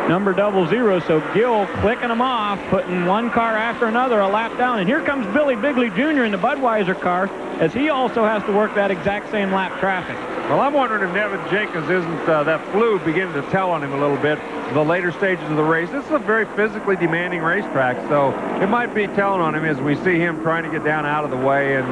number 00. So Gill clicking them off, putting one car after another a lap down. And here comes Billy Bigley Jr. in the Budweiser car, as he also has to work that exact same lap traffic. Well, I'm wondering if Nevin Jenkins isn't that flu beginning to tell on him a little bit in the later stages of the race. This is a very physically demanding racetrack, so it might be telling on him as we see him trying to get down out of the way, and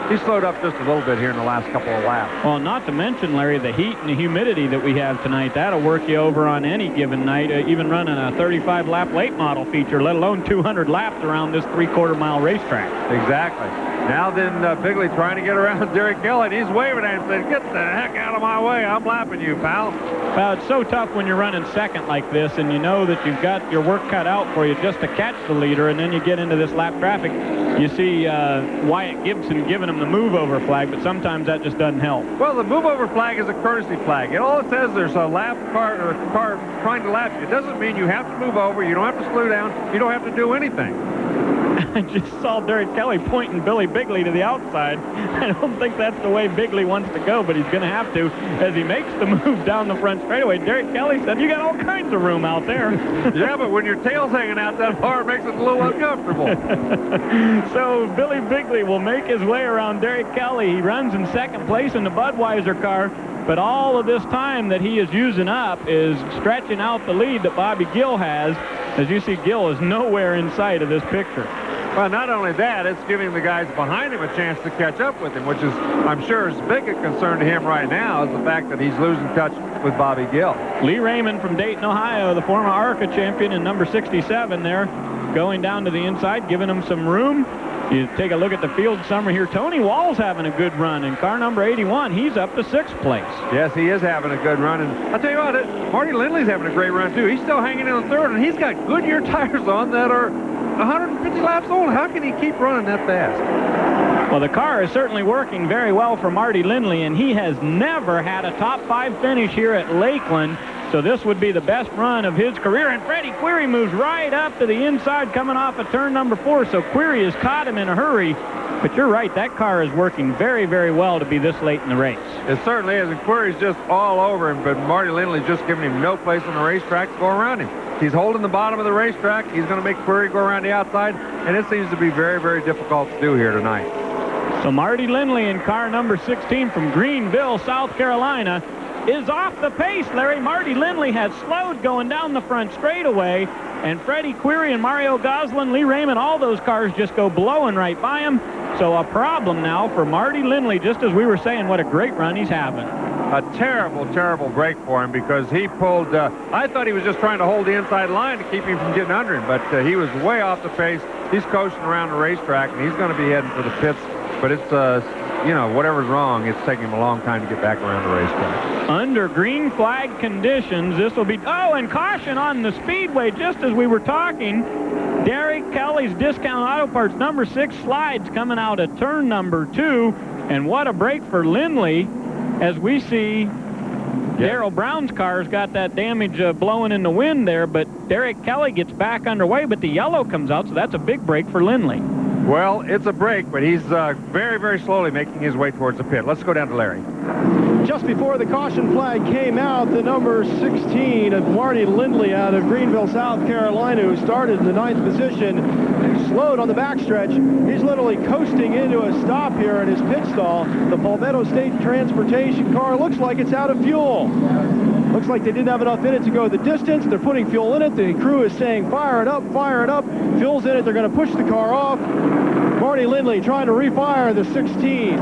he slowed up just a little bit here in the last couple of laps. Well, not to mention, Larry, the heat and the humidity that we have tonight. That'll work you over on any given night, even running a 35-lap late model feature, let alone 200 laps around this 3/4-mile racetrack. Exactly. Now then, Bigley trying to get around Derek Kelly, and he's waving at him saying, "Get the heck out of my way. I'm lapping you, pal." Well, it's so tough when you're running second like this, and you know that you've got your work cut out for you just to catch the leader, and then you get into this lap traffic. You see Wyatt Gibson giving him the move-over flag, but sometimes that just doesn't help. Well, the move-over flag is a courtesy flag. All it says there's a lap car or a car trying to lap you. It doesn't mean you have to move over. You don't have to slow down. You don't have to do anything. I just saw Derek Kelly pointing Billy Bigley to the outside. I don't think that's the way Bigley wants to go, but he's going to have to as he makes the move down the front straightaway. Derek Kelly said, "You got all kinds of room out there." Yeah, but when your tail's hanging out that far, it makes it a little uncomfortable. So Billy Bigley will make his way around Derek Kelly. He runs in second place in the Budweiser car, but all of this time that he is using up is stretching out the lead that Bobby Gill has. As you see, Gill is nowhere in sight of this picture. Well, not only that, it's giving the guys behind him a chance to catch up with him, which is, I'm sure, as big a concern to him right now as the fact that he's losing touch with Bobby Gill. Lee Raymond from Dayton, Ohio, the former ARCA champion in number 67 there, going down to the inside, giving him some room. You take a look at the field summary here. Tony Wall's having a good run in car number 81. He's up to 6th place. Yes, he is having a good run. And I'll tell you what, Marty Lindley's having a great run, too. He's still hanging in the third, and he's got Goodyear tires on that are 150 laps old. How can he keep running that fast? Well, the car is certainly working very well for Marty Lindley, and he has never had a top 5 finish here at Lakeland So this would be the best run of his career. And Freddie Query moves right up to the inside coming off of turn number 4. So Query has caught him in a hurry. But you're right, that car is working very, very well to be this late in the race. It certainly is, and Query's just all over him, but Marty Lindley's just giving him no place on the racetrack to go around him. He's holding the bottom of the racetrack. He's going to make Query go around the outside, and it seems to be very, very difficult to do here tonight. So Marty Lindley in car number 16 from Greenville, South Carolina, is off the pace, Larry. Marty Lindley has slowed going down the front straightaway, and Freddie Query and Mario Goslin, Lee Raymond, all those cars just go blowing right by him. So a problem now for Marty Lindley, just as we were saying, what a great run he's having. A terrible, terrible break for him because he pulled, I thought he was just trying to hold the inside line to keep him from getting under him, but he was way off the pace. He's coasting around the racetrack, and he's going to be heading for the pits, but it's, you know, whatever's wrong, it's taking him a long time to get back around the racetrack. Under green flag conditions, this will be, oh, and caution on the speedway, just as we were talking. Derek Kelly's Discount Auto Parts number 6 slides coming out of turn number 2, and what a break for Lindley, as we see Darrell Brown's car's got that damage blowing in the wind there, but Derek Kelly gets back underway, but the yellow comes out, so that's a big break for Lindley. Well, it's a break, but he's very, very slowly making his way towards the pit. Let's go down to Larry. Just before the caution flag came out, the number 16 of Marty Lindley out of Greenville, South Carolina, who started in the 9th position, slowed on the backstretch. He's literally coasting into a stop here in his pit stall. The Palmetto State Transportation car looks like it's out of fuel. Looks like they didn't have enough in it to go the distance. They're putting fuel in it. The crew is saying, fire it up, fire it up. Fuel's in it. They're going to push the car off. Marty Lindley trying to refire the 16.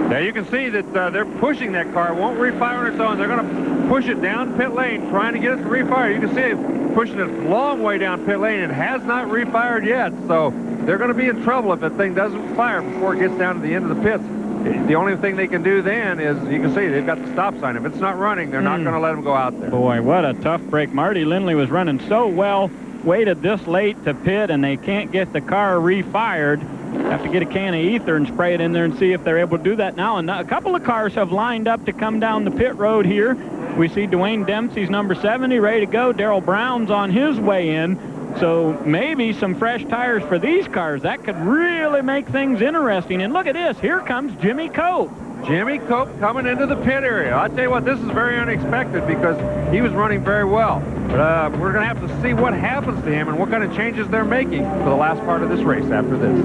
Now you can see that they're pushing that car. It won't refire on its own. They're going to push it down pit lane, trying to get it to refire. You can see it pushing it a long way down pit lane. It has not refired yet, so they're going to be in trouble if that thing doesn't fire before it gets down to the end of the pits. The only thing they can do then is, you can see, they've got the stop sign. If it's not running, they're not going to let them go out there. Boy, what a tough break. Marty Lindley was running so well, waited this late to pit, and they can't get the car refired. Have to get a can of ether and spray it in there and see if they're able to do that now. And a couple of cars have lined up to come down the pit road here. We see Dwayne Dempsey's number 70 ready to go. Darrell Brown's on his way in. So maybe some fresh tires for these cars. That could really make things interesting. And look at this. Here comes Jimmy Cope. Jimmy Cope coming into the pit area. I'll tell you what, this is very unexpected because he was running very well. But we're going to have to see what happens to him and what kind of changes they're making for the last part of this race after this.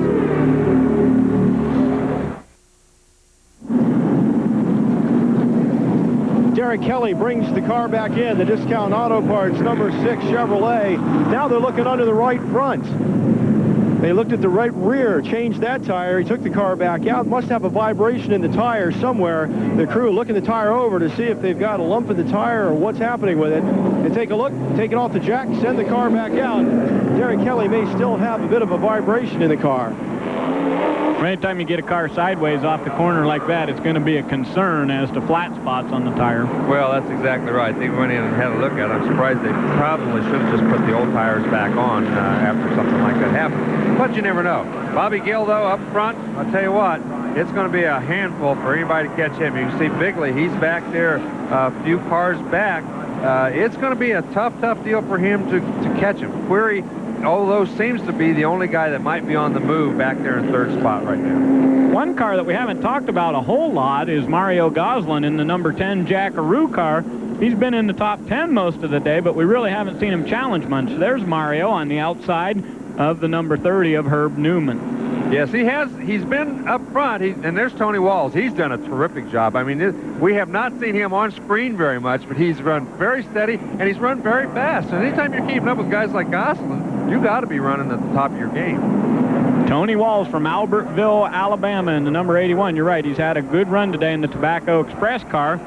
Derek Kelly brings the car back in, the Discount Auto Parts number 6 Chevrolet. Now they're looking under the right front. They looked at the right rear, changed that tire. He took the car back out. Must have a vibration in the tire somewhere. The crew looking the tire over to see if they've got a lump in the tire or what's happening with it. They take a look, take it off the jack, send the car back out. Derek Kelly may still have a bit of a vibration in the car. Anytime you get a car sideways off the corner like that, it's going to be a concern as to flat spots on the tire. Well, that's exactly right. They went in and had a look at it. I'm surprised they probably should have just put the old tires back on after something like that happened. But you never know. Bobby Gill, though, up front, I'll tell you what, it's going to be a handful for anybody to catch him. You can see Bigley, he's back there a few cars back. It's going to be a tough deal for him to catch him. Query, although seems to be the only guy that might be on the move back there in 3rd spot right now. One car that we haven't talked about a whole lot is Mario Goslin in the number 10 Jackaroo car. He's been in the top 10 most of the day, but we really haven't seen him challenge much. There's Mario on the outside of the number 30 of Herb Newman. Yes, he has. He's been up front, and there's Tony Walls. He's done a terrific job. I mean, we have not seen him on screen very much, but he's run very steady, and he's run very fast. And anytime you're keeping up with guys like Goslin, you got to be running at the top of your game. Tony Walls from Albertville, Alabama in the number 81. You're right, he's had a good run today in the Tobacco Express car.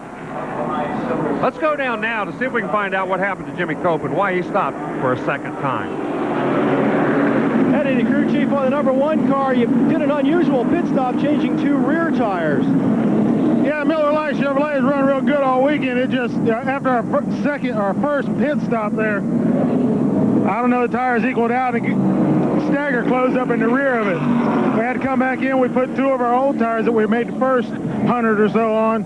Let's go down now to see if we can find out what happened to Jimmy Cope and why he stopped for a second time. Eddie, the crew chief on the number 1 car, you did an unusual pit stop, changing 2 rear tires. Yeah, Miller Lite Chevrolet has run real good all weekend. It just, after our first pit stop there, I don't know, the tires equaled out and stagger closed up in the rear of it. We had to come back in. We put 2 of our old tires that we made the first 100 or so on.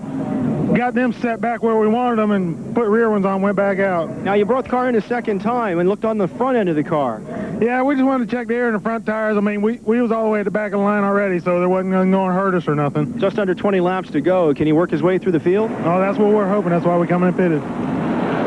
got them set back where we wanted them and put rear ones on, went back out. Now, you brought the car in a second time and looked on the front end of the car. Yeah, we just wanted to check the air in the front tires. I mean, we was all the way at the back of the line already, so there wasn't going to hurt us or nothing. Just under 20 laps to go. Can he work his way through the field? Oh, that's what we're hoping. That's why we come in and pitted.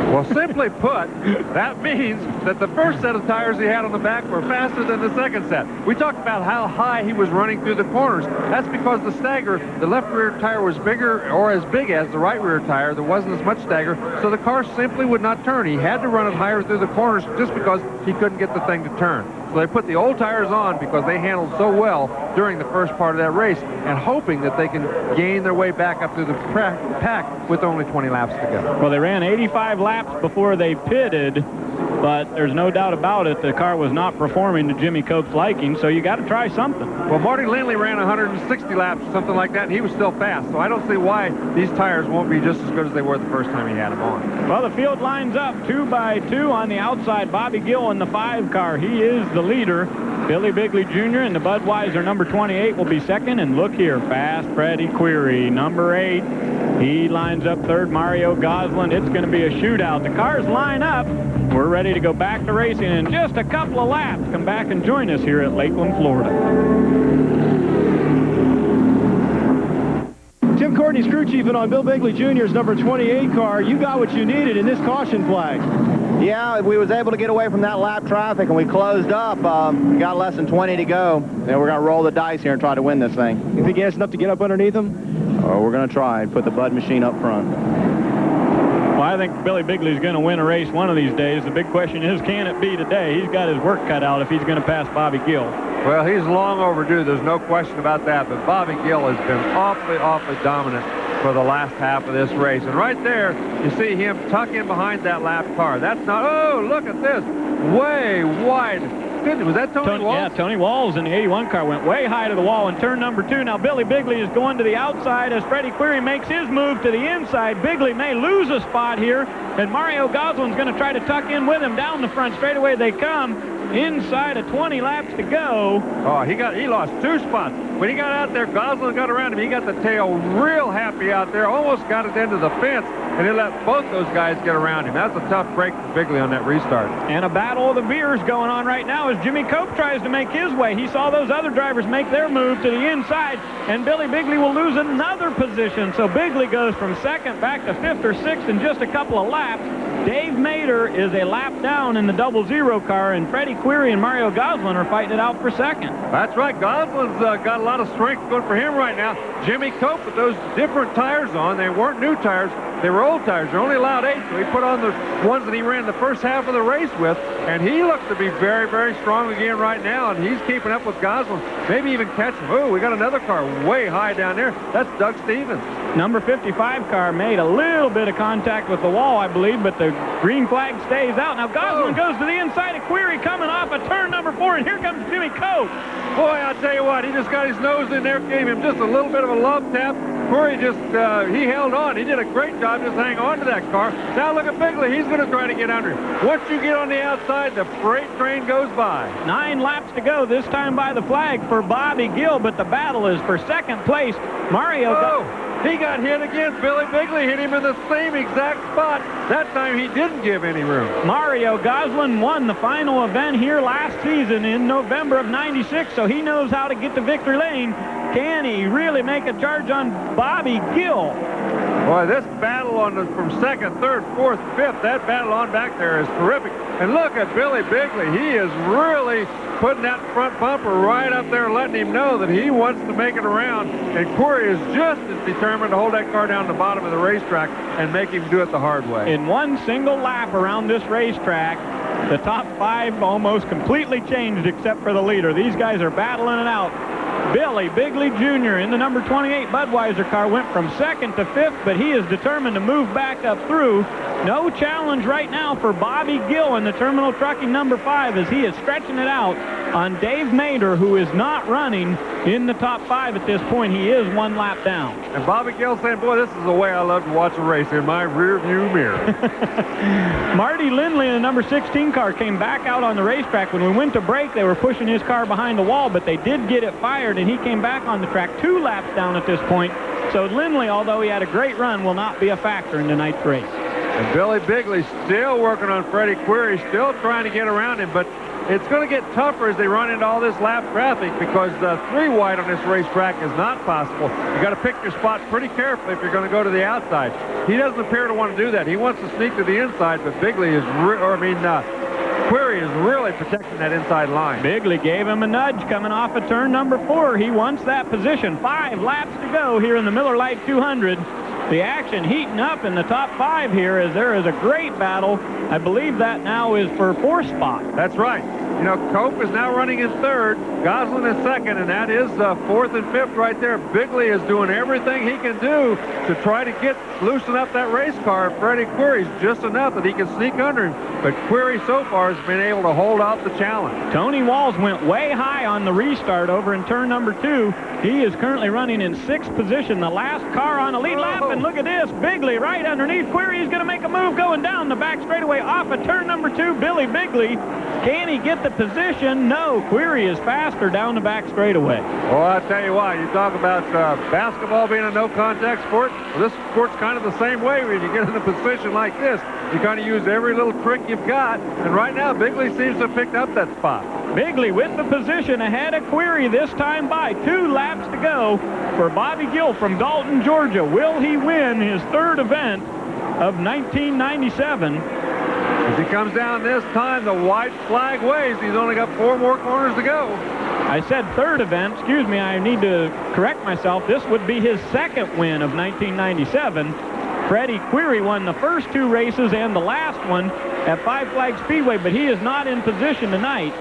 Well, simply put, that means that the first set of tires he had on the back were faster than the second set. We talked about how high he was running through the corners. That's because the stagger, the left rear tire was bigger or as big as the right rear tire. There wasn't as much stagger, so the car simply would not turn. He had to run it higher through the corners just because he couldn't get the thing to turn. So they put the old tires on because they handled so well during the first part of that race, and hoping that they can gain their way back up through the pack with only 20 laps to go. Well, they ran 85 laps before they pitted, but there's no doubt about it, the car was not performing to Jimmy Cope's liking, so you got to try something. Well, Marty Lindley ran 160 laps, something like that, and he was still fast, so I don't see why these tires won't be just as good as they were the first time he had them on. Well, the field lines up 2 by 2 on the outside. Bobby Gill in the 5 car. He is the leader. Billy Bigley Jr. and the Budweiser number 28 will be second. And look here, fast Freddie Query, number 8. He lines up third. Mario Goslin. It's going to be a shootout. The cars line up. We're ready to go back to racing in just a couple of laps. Come back and join us here at Lakeland, Florida. Tim Courtney's crew chiefing on Bill Bigley Jr.'s number 28 car. You got what you needed in this caution flag. Yeah, we was able to get away from that lap traffic, and we closed up. Got less than 20 to go. And we're going to roll the dice here and try to win this thing. You think he has enough to get up underneath him? Oh, we're going to try and put the Bud machine up front. Well, I think Billy Bigley's going to win a race one of these days. The big question is, can it be today? He's got his work cut out if he's going to pass Bobby Gill. Well, he's long overdue. There's no question about that. But Bobby Gill has been awfully dominant for the last half of this race. And right there, you see him tuck in behind that lap car. That's not, oh, look at this, way wide. Was that Tony Walls? Yeah, Tony Walls in the 81 car went way high to the wall in turn number 2. Now Billy Bigley is going to the outside as Freddie Query makes his move to the inside. Bigley may lose a spot here, and Mario Goslin's going to try to tuck in with him. Down the front straightaway they come. Inside of 20 laps to go. Oh, he lost 2 spots. When he got out there, Goslin got around him. He got the tail real happy out there, almost got it into the fence, and he let both those guys get around him. That's a tough break for Bigley on that restart. And a battle of the beers going on right now as Jimmy Cope tries to make his way. He saw those other drivers make their move to the inside, and Billy Bigley will lose another position. So Bigley goes from second back to 5th or 6th in just a couple of laps. Dave Mader is a lap down in the 00 car, and Freddie Query and Mario Goslin are fighting it out for second. That's right. Goslin's got a lot of strength going for him right now. Jimmy Cope with those different tires on. They weren't new tires. They were old tires. They're only allowed 8, so he put on the ones that he ran the first half of the race with, and he looks to be very strong again right now, and he's keeping up with Goslin. Maybe even catch him. Oh, we got another car way high down there. That's Doug Stevens. Number 55 car made a little bit of contact with the wall, I believe, but the green flag stays out. Now Goslin goes to the inside of Query coming off of turn number 4, and here comes Jimmy Cope. Boy, I'll tell you what, he just got his nose in there, gave him just a little bit of a love tap. Query just, he held on. He did a great job just hanging on to that car. Now look at Bigley. He's going to try to get under him. Once you get on the outside, the freight train goes by. 9 laps to go, this time by the flag for Bobby Gill, but the battle is for second place. Mario he got hit again. Billy Bigley hit him in the same exact spot. That time he didn't give any room. Mario Goslin won the final event here last season in November of '96, so he knows how to get to victory lane. Can he really make a charge on Bobby Gill? Boy, this battle from 2nd, 3rd, 4th, 5th, that battle on back there is terrific. And look at Billy Bigley. He is really putting that front bumper right up there, letting him know that he wants to make it around. And Query is just as determined to hold that car down the bottom of the racetrack and make him do it the hard way. In one single lap around this racetrack, the top 5 almost completely changed except for the leader. These guys are battling it out. Billy Bigley Jr. in the number 28 Budweiser car went from 2nd to 5th, but he is determined to move back up through. No challenge right now for Bobby Gill in the Terminal Trucking number 5 as he is stretching it out on Dave Mader, who is not running in the top 5 at this point. He is 1 lap down. And Bobby Gill saying, boy, this is the way I love to watch a race, in my rear view mirror. Marty Lindley in the number 16 car came back out on the racetrack. When we went to break, they were pushing his car behind the wall, but they did get it fired, and he came back on the track 2 laps down at this point. So Lindley, although he had a great run, will not be a factor in tonight's race. And Billy Bigley still working on Freddie Query, still trying to get around him, but it's going to get tougher as they run into all this lap traffic because 3 wide on this racetrack is not possible. You got to pick your spot pretty carefully if you're going to go to the outside. He doesn't appear to want to do that. He wants to sneak to the inside, but Bigley is, Query is really protecting that inside line. Bigley gave him a nudge coming off of turn number 4. He wants that position. 5 laps to go here in the Miller Lite 200. The action heating up in the top 5 here as there is a great battle. I believe that now is for 4th spot. That's right. You know, Cope is now running in 3rd, Goslin is 2nd, and that is 4th and 5th right there. Bigley is doing everything he can do to try to loosen up that race car. Freddie Query's just enough that he can sneak under him, but Query so far has been able to hold out the challenge. Tony Walls went way high on the restart over in turn number 2. He is currently running in 6th position, the last car on the lead lap, and look at this, Bigley right underneath Query. He's going to make a move going down the back straightaway off of turn number 2. Billy Bigley, can he get the position? No, Query is faster down the back straightaway. Well, I'll tell you why. You talk about basketball being a no-contact sport. Well, this sport's kind of the same way. When you get in a position like this, you kind of use every little trick you've got, and right now Bigley seems to have picked up that spot. Bigley with the position ahead of Query this time by 2 laps to go for Bobby Gill from Dalton, Georgia. Will he win his 3rd event of 1997? As he comes down this time, the white flag waves. He's only got 4 more corners to go. I said 3rd event. Excuse me, I need to correct myself. This would be his 2nd win of 1997. Freddie Query won the first 2 races and the last one at Five Flags Speedway, but he is not in position tonight.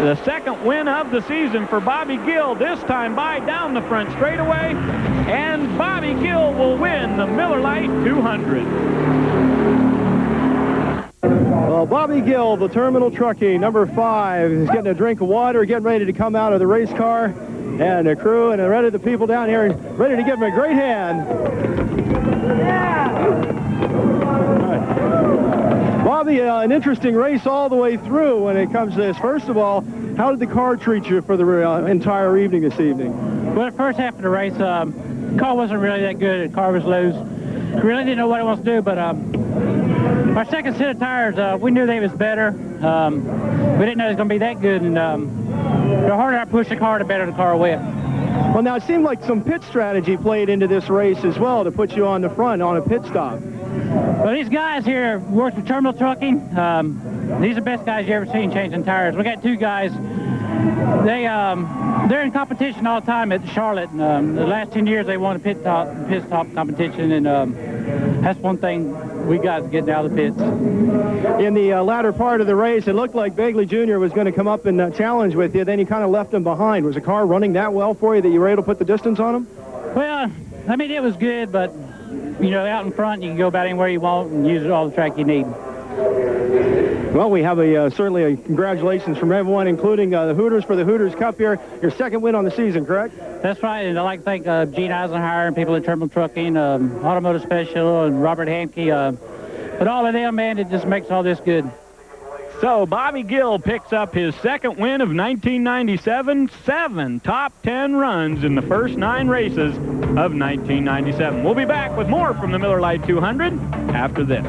The 2nd win of the season for Bobby Gill, this time by down the front straightaway, and Bobby Gill will win the Miller Lite 200. Well, Bobby Gill, the Terminal Trucking, number 5, is getting a drink of water, getting ready to come out of the race car, and the crew and ready the people down here ready to give him a great hand. Right. Bobby, an interesting race all the way through when it comes to this. First of all, how did the car treat you for the entire evening this evening? Well, the first half of the race, the car wasn't really that good. The car was loose. We really didn't know what it was to do, but our second set of tires, we knew they was better. We didn't know it was going to be that good, and the harder I pushed the car, the better the car went. Well, now it seemed like some pit strategy played into this race as well to put you on the front on a pit stop. Well, these guys here work for Terminal Trucking. These are the best guys you ever seen changing tires. We got 2 guys. They're in competition all the time at Charlotte. And, the last 10 years they won a pit stop competition, and that's one thing we got getting out of the pits. In the latter part of the race, it looked like Bigley Jr. was going to come up and challenge with you. Then you kind of left him behind. Was the car running that well for you that you were able to put the distance on him? Well, I mean, it was good, but, you know, out in front, you can go about anywhere you want and use all the track you need. Well, we have certainly a congratulations from everyone, including the Hooters for the Hooters Cup here. Your 2nd win on the season, correct? That's right, and I'd like to thank Gene Eisenhower and people at Terminal Trucking, Automotive Special, and Robert Hankey. But all of them, man, it just makes all this good. So Bobby Gill picks up his 2nd win of 1997, 7 top 10 runs in the first 9 races of 1997. We'll be back with more from the Miller Lite 200 after this.